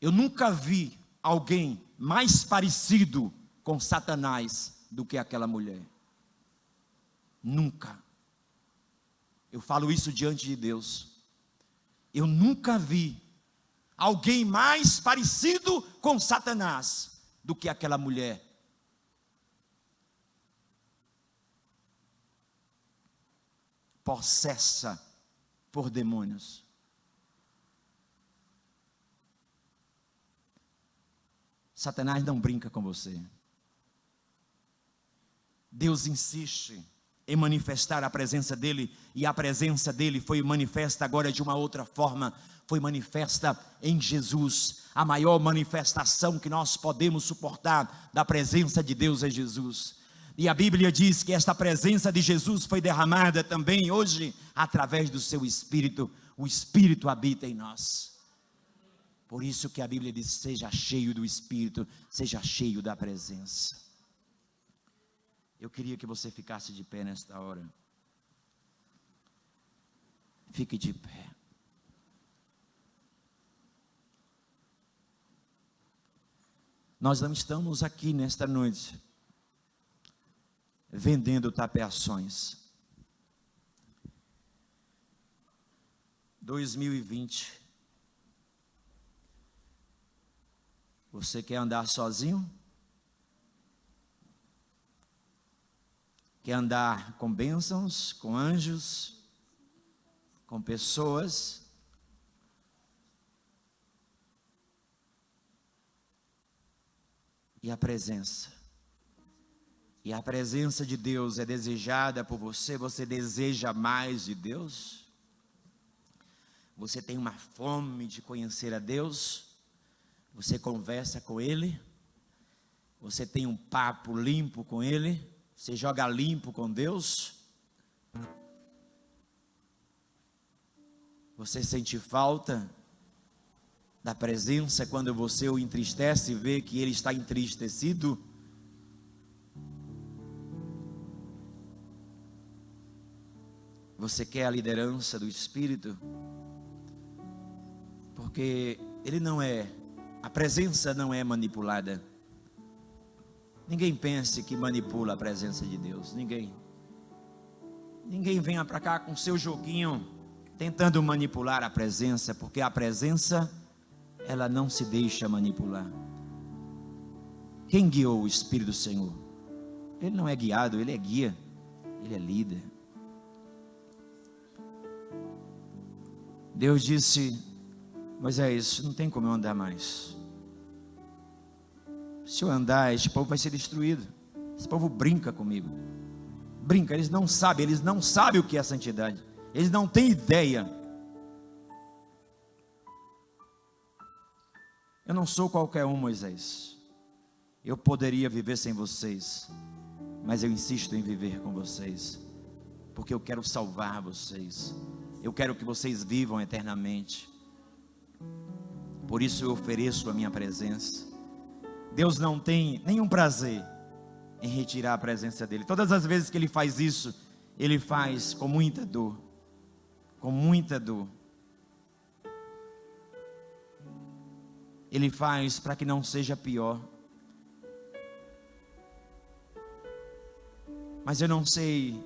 eu nunca vi alguém mais parecido com Satanás do que aquela mulher. Nunca. Eu falo isso diante de Deus. Eu nunca vi alguém mais parecido com Satanás do que aquela mulher. Possessa por demônios. Satanás não brinca com você. Deus insiste em manifestar a presença dele, e a presença dele foi manifesta agora de uma outra forma, foi manifesta em Jesus. A maior manifestação que nós podemos suportar da presença de Deus é Jesus. E a Bíblia diz que esta presença de Jesus foi derramada também hoje através do seu Espírito. O Espírito habita em nós. Por isso que a Bíblia diz: seja cheio do Espírito, seja cheio da presença. Eu queria que você ficasse de pé nesta hora. Fique de pé. Nós não estamos aqui nesta noite vendendo tapeações. 2020. Você quer andar sozinho? Quer andar com bênçãos, com anjos, com pessoas? E a presença? E a presença de Deus é desejada por você? Você deseja mais de Deus? Você tem uma fome de conhecer a Deus? Você conversa com Ele? Você tem um papo limpo com Ele? Você joga limpo com Deus? Você sente falta da presença quando você o entristece e vê que Ele está entristecido? Você quer a liderança do Espírito? Porque a presença não é manipulada. Ninguém pense que manipula a presença de Deus. Ninguém venha para cá com seu joguinho, tentando manipular a presença, porque a presença, ela não se deixa manipular. Quem guiou o Espírito do Senhor? Ele não é guiado, ele é guia, ele é líder. Deus disse: Moisés, não tem como eu andar mais. Se eu andar, este povo vai ser destruído. Esse povo brinca comigo. Brinca, eles não sabem o que é santidade. Eles não têm ideia. Eu não sou qualquer um, Moisés. Eu poderia viver sem vocês, mas eu insisto em viver com vocês, porque eu quero salvar vocês. Eu quero que vocês vivam eternamente. Por isso eu ofereço a minha presença. Deus não tem nenhum prazer em retirar a presença dele. Todas as vezes que ele faz isso, ele faz com muita dor. Com muita dor. Ele faz para que não seja pior. Mas eu não sei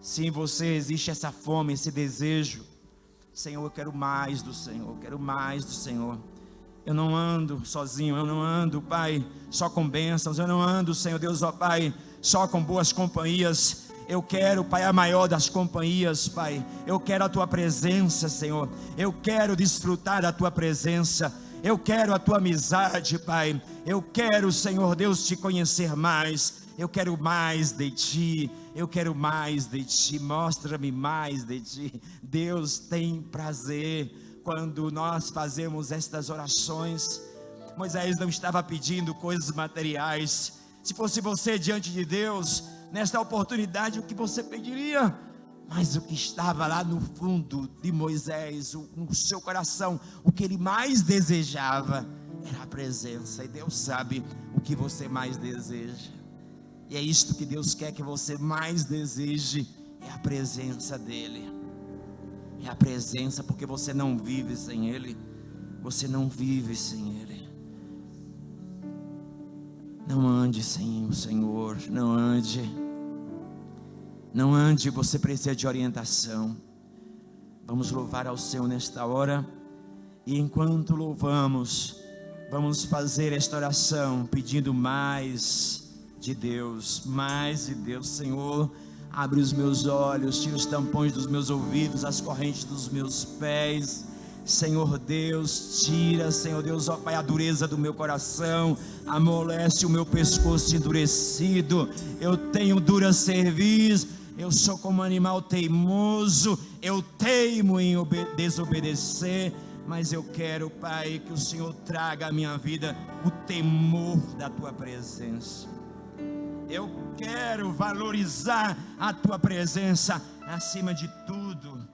se em você existe essa fome, esse desejo. Senhor, eu quero mais do Senhor, eu quero mais do Senhor. Eu não ando sozinho, eu não ando, Pai, só com bênçãos. Eu não ando, Senhor Deus, ó Pai, só com boas companhias. Eu quero, Pai, a maior das companhias, Pai. Eu quero a Tua presença, Senhor. Eu quero desfrutar da Tua presença. Eu quero a Tua amizade, Pai. Eu quero, Senhor Deus, Te conhecer mais. Eu quero mais de Ti. Eu quero mais de Ti. Mostra-me mais de Ti. Deus tem prazer quando nós fazemos estas orações. Moisés não estava pedindo coisas materiais. Se fosse você diante de Deus, nesta oportunidade, o que você pediria? Mas o que estava lá no fundo de Moisés, no seu coração, o que ele mais desejava era a presença. E Deus sabe o que você mais deseja. E é isto que Deus quer que você mais deseje, é a presença dEle. É a presença, porque você não vive sem Ele. Você não vive sem Ele. Não ande sem o Senhor, não ande. Não ande, você precisa de orientação. Vamos louvar ao Senhor nesta hora. E enquanto louvamos, vamos fazer esta oração, pedindo mais de Deus, mais de Deus. Senhor, abre os meus olhos, tira os tampões dos meus ouvidos, as correntes dos meus pés. Senhor Deus, tira, Senhor Deus, ó Pai, a dureza do meu coração, amolece o meu pescoço endurecido. Eu tenho dura cerviz, eu sou como um animal teimoso, eu teimo em desobedecer, mas eu quero, Pai, que o Senhor traga à minha vida o temor da Tua presença. Eu quero valorizar a Tua presença acima de tudo.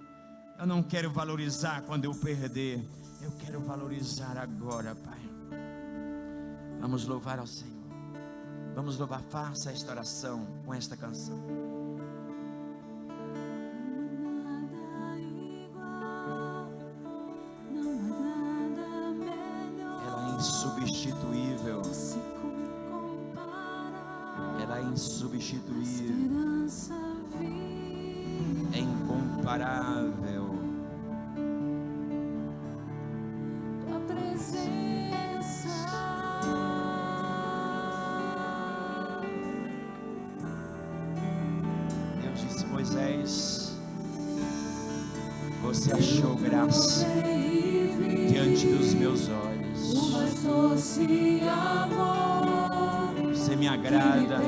Eu não quero valorizar quando eu perder. Eu quero valorizar agora, Pai. Vamos louvar ao Senhor. Vamos louvar, faça esta oração com esta canção. Ela é insubstituível. Ela é insubstituível. É incomparável. Tua presença. Deus disse: Moisés, você achou graça diante dos meus olhos. Você me agrada.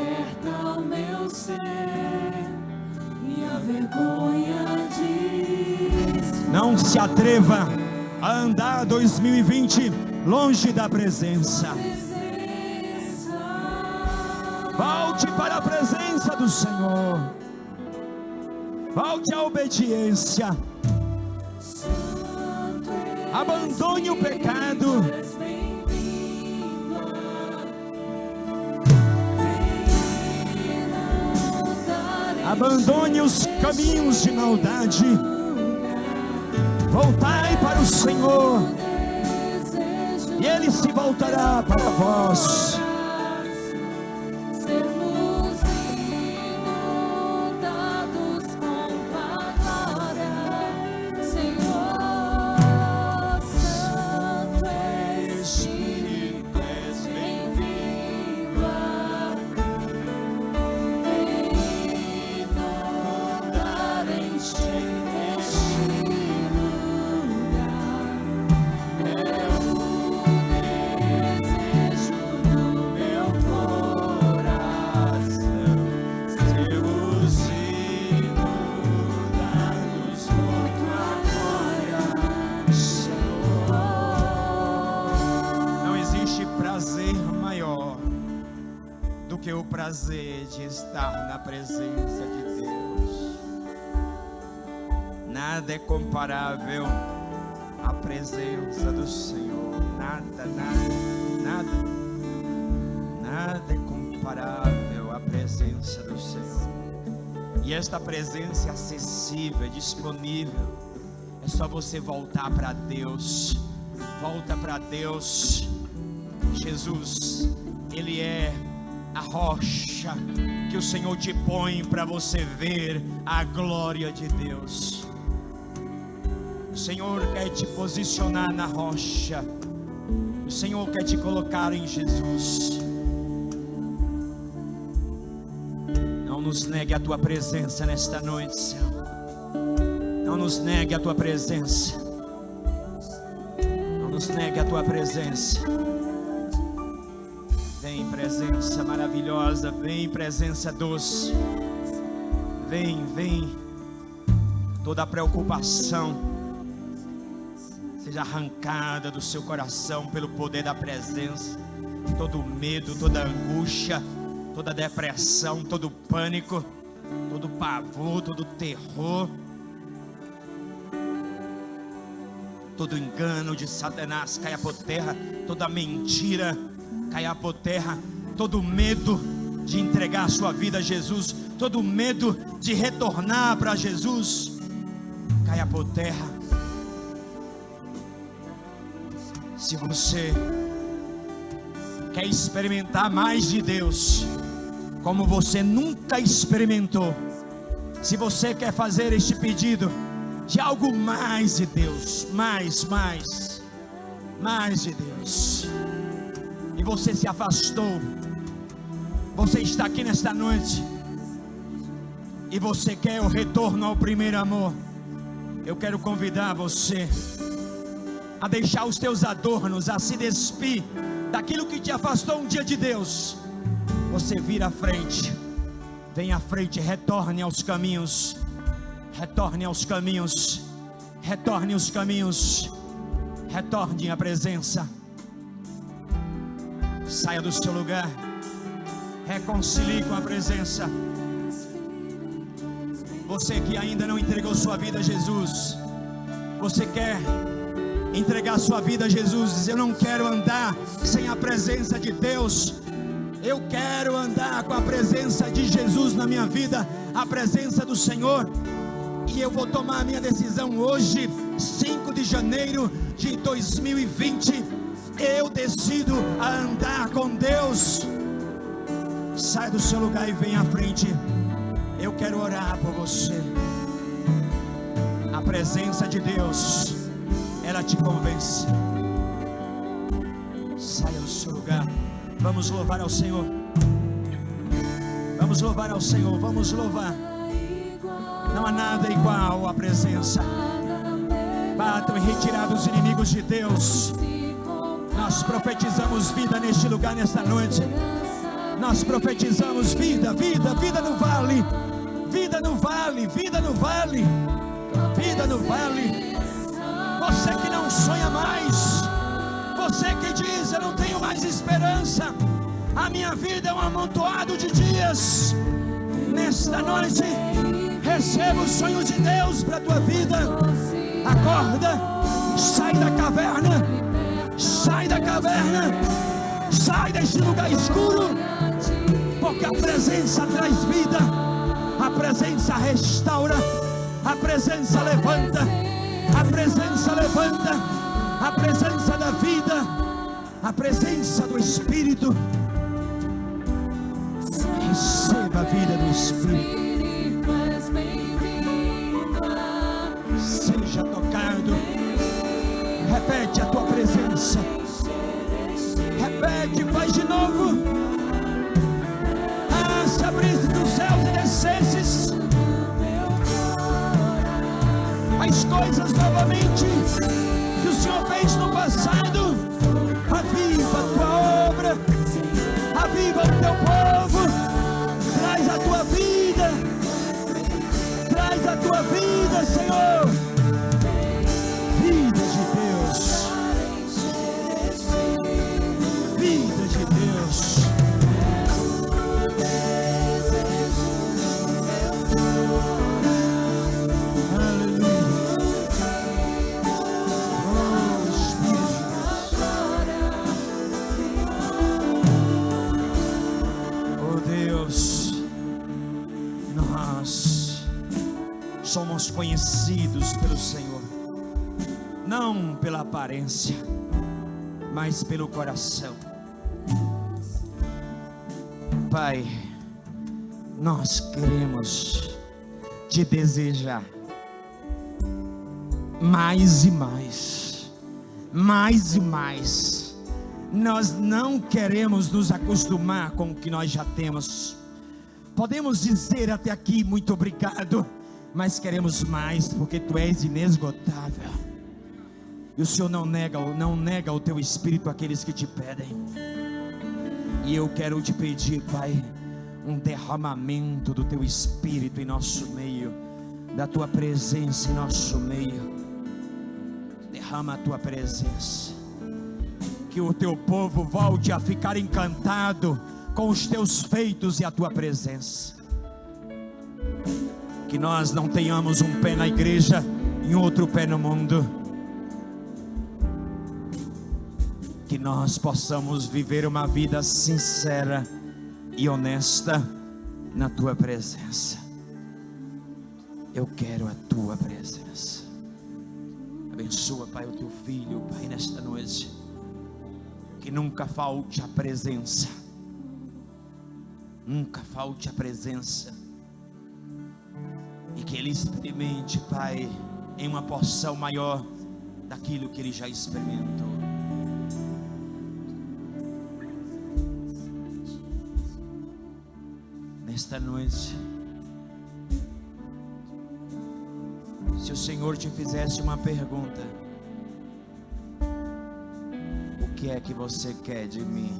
Não se atreva a andar 2020 longe da presença. Volte para a presença do Senhor. Volte à obediência. Abandone o pecado. Abandone os caminhos de maldade. Voltai para o Senhor, e Ele se voltará para vós. O prazer de estar na presença de Deus. Nada é comparável à presença do Senhor. Nada é comparável à presença do Senhor. E esta presença é acessível, é disponível. É só você voltar para Deus. Volta para Deus. Jesus, Ele é a rocha que o Senhor te põe para você ver a glória de Deus. O Senhor quer te posicionar na rocha. O Senhor quer te colocar em Jesus. Não nos negue a tua presença nesta noite, Senhor. Não nos negue a tua presença. Não nos negue a tua presença. Vem, presença maravilhosa. Vem, presença doce. Vem, vem. Toda a preocupação seja arrancada do seu coração pelo poder da presença. Todo medo, toda angústia, toda depressão, todo pânico, todo pavor, todo terror, todo engano de Satanás caia por terra, toda mentira caia por terra, todo medo de entregar a sua vida a Jesus, todo medo de retornar para Jesus caia por terra. Se você quer experimentar mais de Deus, como você nunca experimentou, se você quer fazer este pedido de algo mais de Deus, mais de Deus, e você se afastou, você está aqui nesta noite, e você quer o retorno ao primeiro amor, eu quero convidar você a deixar os teus adornos, a se despir daquilo que te afastou um dia de Deus. Você vira à frente, vem à frente, retorne aos caminhos, retorne aos caminhos, retorne aos caminhos, retorne à presença. Saia do seu lugar, reconcilie com a presença. Você que ainda não entregou sua vida a Jesus, você quer entregar sua vida a Jesus, dizer: eu não quero andar sem a presença de Deus, eu quero andar com a presença de Jesus na minha vida, a presença do Senhor, e eu vou tomar a minha decisão hoje, 5 de janeiro de 2020, eu decido a andar com Deus. Sai do seu lugar e vem à frente, eu quero orar por você. A presença de Deus, ela te convence. Saia do seu lugar. Vamos louvar ao Senhor. Vamos louvar ao Senhor. Vamos louvar. Não há nada igual à presença. Batam em retirada os inimigos de Deus. Nós profetizamos vida neste lugar, nesta noite. Nós profetizamos vida, vida, vida no vale. Vida no vale, vida no vale. Vida no vale. Você que não sonha mais, você que diz: eu não tenho mais esperança, a minha vida é um amontoado de dias. Nesta noite, receba os sonhos de Deus para a tua vida. Acorda, sai da caverna, sai da caverna, sai deste lugar escuro, porque a presença traz vida, a presença restaura, a presença levanta, a presença levanta, a presença da vida, a presença do Espírito. Receba a vida do Espírito. Seja tocado. Repete a tua presença. Repete, faz de novo. Ah, se abrisse dos céus e descesses as coisas novamente que o Senhor fez no passado. Aviva a tua obra, aviva o teu povo, traz a tua vida, traz a tua vida, Senhor. Vida de Deus, vida de Deus. Somos conhecidos pelo Senhor, não pela aparência, mas pelo coração. Pai, nós queremos te desejar mais e mais, mais e mais, Nós não queremos nos acostumar com o que nós já temos. Podemos dizer até aqui muito obrigado, mas queremos mais, porque Tu és inesgotável. E o Senhor não nega o Teu Espírito àqueles que Te pedem. E eu quero Te pedir, Pai, um derramamento do Teu Espírito em nosso meio, da Tua presença em nosso meio. Derrama a Tua presença, que o Teu povo volte a ficar encantado com os Teus feitos e a Tua presença. Que nós não tenhamos um pé na igreja e outro pé no mundo. Que nós possamos viver uma vida sincera e honesta na Tua presença. Eu quero a Tua presença. Abençoa, Pai, o Teu filho, Pai, nesta noite. Que nunca falte a presença. Nunca falte a presença. E que ele experimente, Pai, em uma porção maior daquilo que ele já experimentou. Nesta noite, se o Senhor te fizesse uma pergunta: o que é que você quer de mim?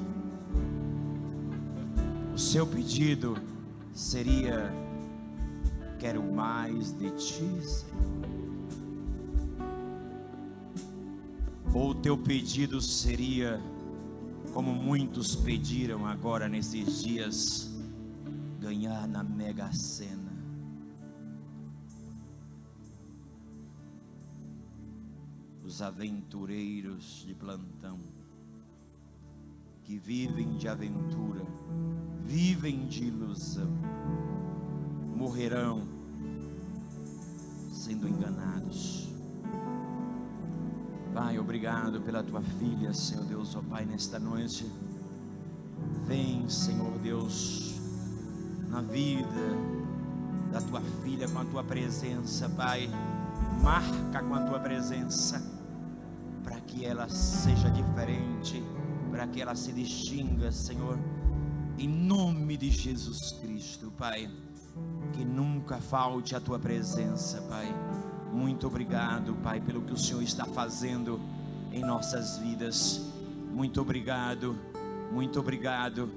O seu pedido seria: quero mais de Ti, Senhor. Ou o teu pedido seria, como muitos pediram agora nesses dias, ganhar na Mega Sena? Os aventureiros de plantão, que vivem de aventura, vivem de ilusão, morrerão sendo enganados. Pai, obrigado pela Tua filha, Senhor Deus, ó Pai, nesta noite. Vem, Senhor Deus, na vida da Tua filha com a Tua presença, Pai. Marca com a Tua presença, para que ela seja diferente, para que ela se distinga, Senhor, em nome de Jesus Cristo, Pai. Que nunca falte a Tua presença, Pai. Muito obrigado, Pai, pelo que o Senhor está fazendo em nossas vidas. Muito obrigado, muito obrigado.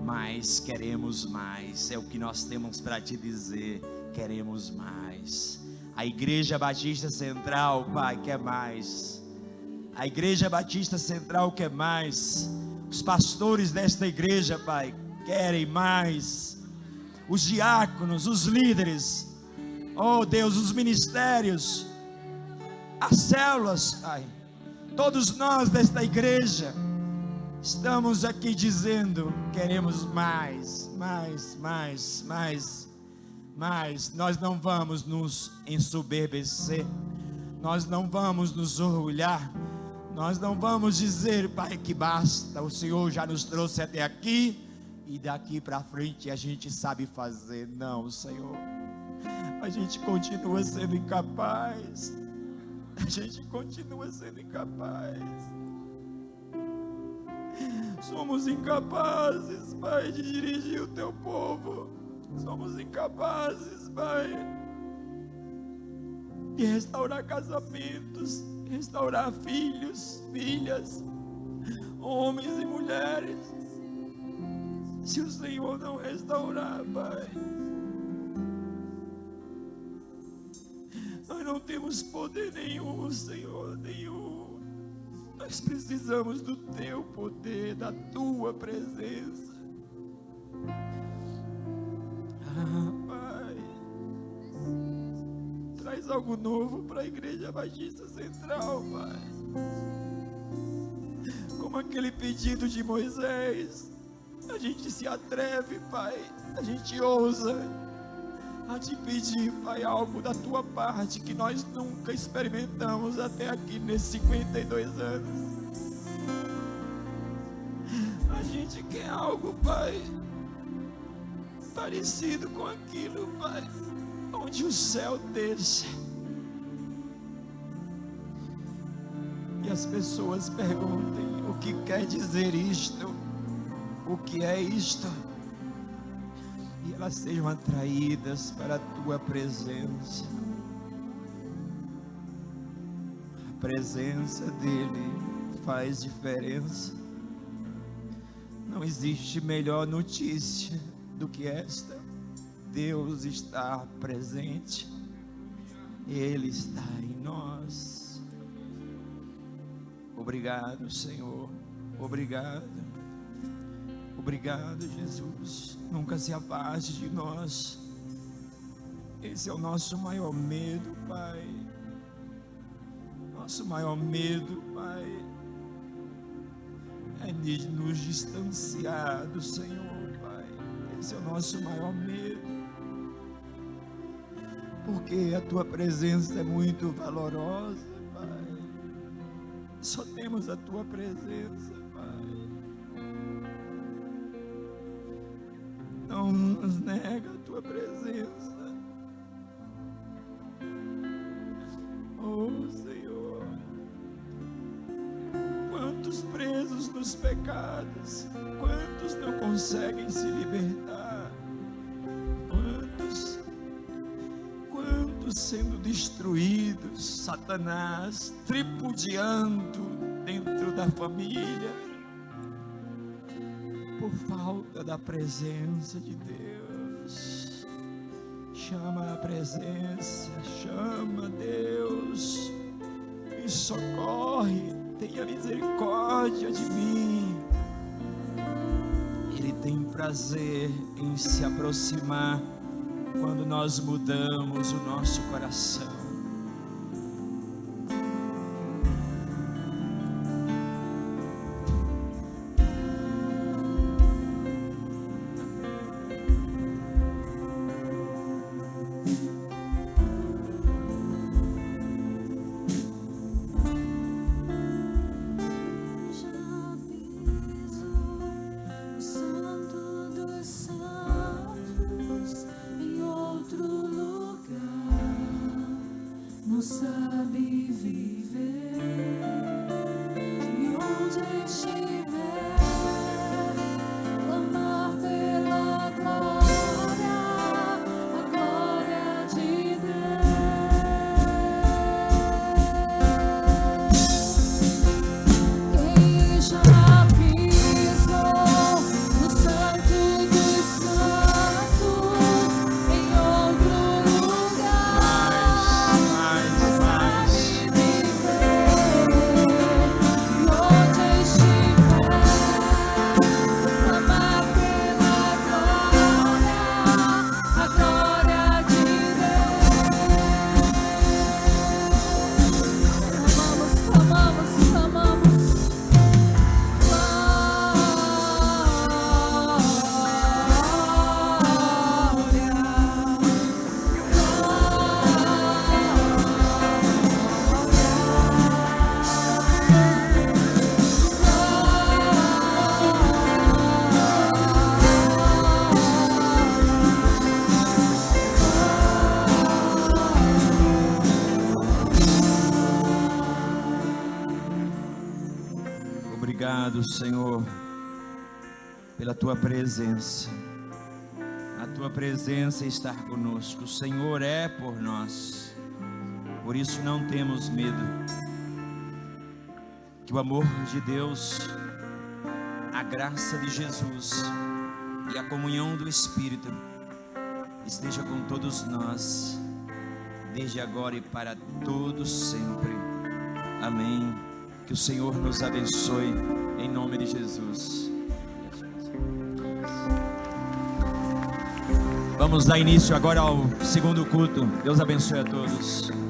Mas queremos mais, é o que nós temos para Te dizer. Queremos mais. A Igreja Batista Central, Pai, quer mais. A Igreja Batista Central quer mais. Os pastores desta igreja, Pai, querem mais. Os diáconos, os líderes, oh Deus, os ministérios, as células, Pai, todos nós desta igreja estamos aqui dizendo: queremos mais, mais, mais, mais, mais. Nós não vamos nos ensoberbecer, nós não vamos nos orgulhar, nós não vamos dizer, Pai, que basta, o Senhor já nos trouxe até aqui e daqui para frente a gente sabe fazer. Não, Senhor, a gente continua sendo incapaz. A gente continua sendo incapaz. Somos incapazes, Pai, de dirigir o Teu povo. Somos incapazes, Pai, de restaurar casamentos, restaurar filhos, filhas, homens e mulheres. Se o Senhor não restaurar, Pai, nós não temos poder nenhum, Senhor, nenhum. Nós precisamos do Teu poder, da Tua presença. Pai, traz algo novo para a Igreja Batista Central, Pai. Como aquele pedido de Moisés, a gente se atreve, Pai, a gente ousa a Te pedir, Pai, algo da Tua parte que nós nunca experimentamos até aqui nesses 52 anos. A gente quer algo, Pai, parecido com aquilo, Pai, onde o céu deixa e as pessoas perguntem: o que quer dizer isto? O que é isto? E elas sejam atraídas para a tua presença. A presença dele faz diferença. Não existe melhor notícia do que esta: Deus está presente, Ele está em nós. Obrigado, Senhor, obrigado, obrigado, Jesus. Nunca se afaste de nós. Esse é o nosso maior medo, Pai. Nosso maior medo, Pai, é de nos distanciar do Senhor, Pai. Esse é o nosso maior medo, porque a tua presença é muito valorosa, Pai. Só temos a tua presença, Pai. Não nos nega a tua presença. Oh, Senhor, quantos presos nos pecados, quantos não conseguem se libertar, quantos sendo destruídos, Satanás tripudiando dentro da família, por falta da presença de Deus. Chama a presença, chama Deus, me socorre, tenha misericórdia de mim. Ele tem prazer em se aproximar quando nós mudamos o nosso coração. Obrigado, Senhor, pela tua presença. A tua presença está conosco. O Senhor é por nós. Por isso não temos medo. Que o amor de Deus, a graça de Jesus e a comunhão do Espírito esteja com todos nós, desde agora e para todos sempre. Amém. Que o Senhor nos abençoe, em nome de Jesus. Vamos dar início agora ao segundo culto. Deus abençoe a todos.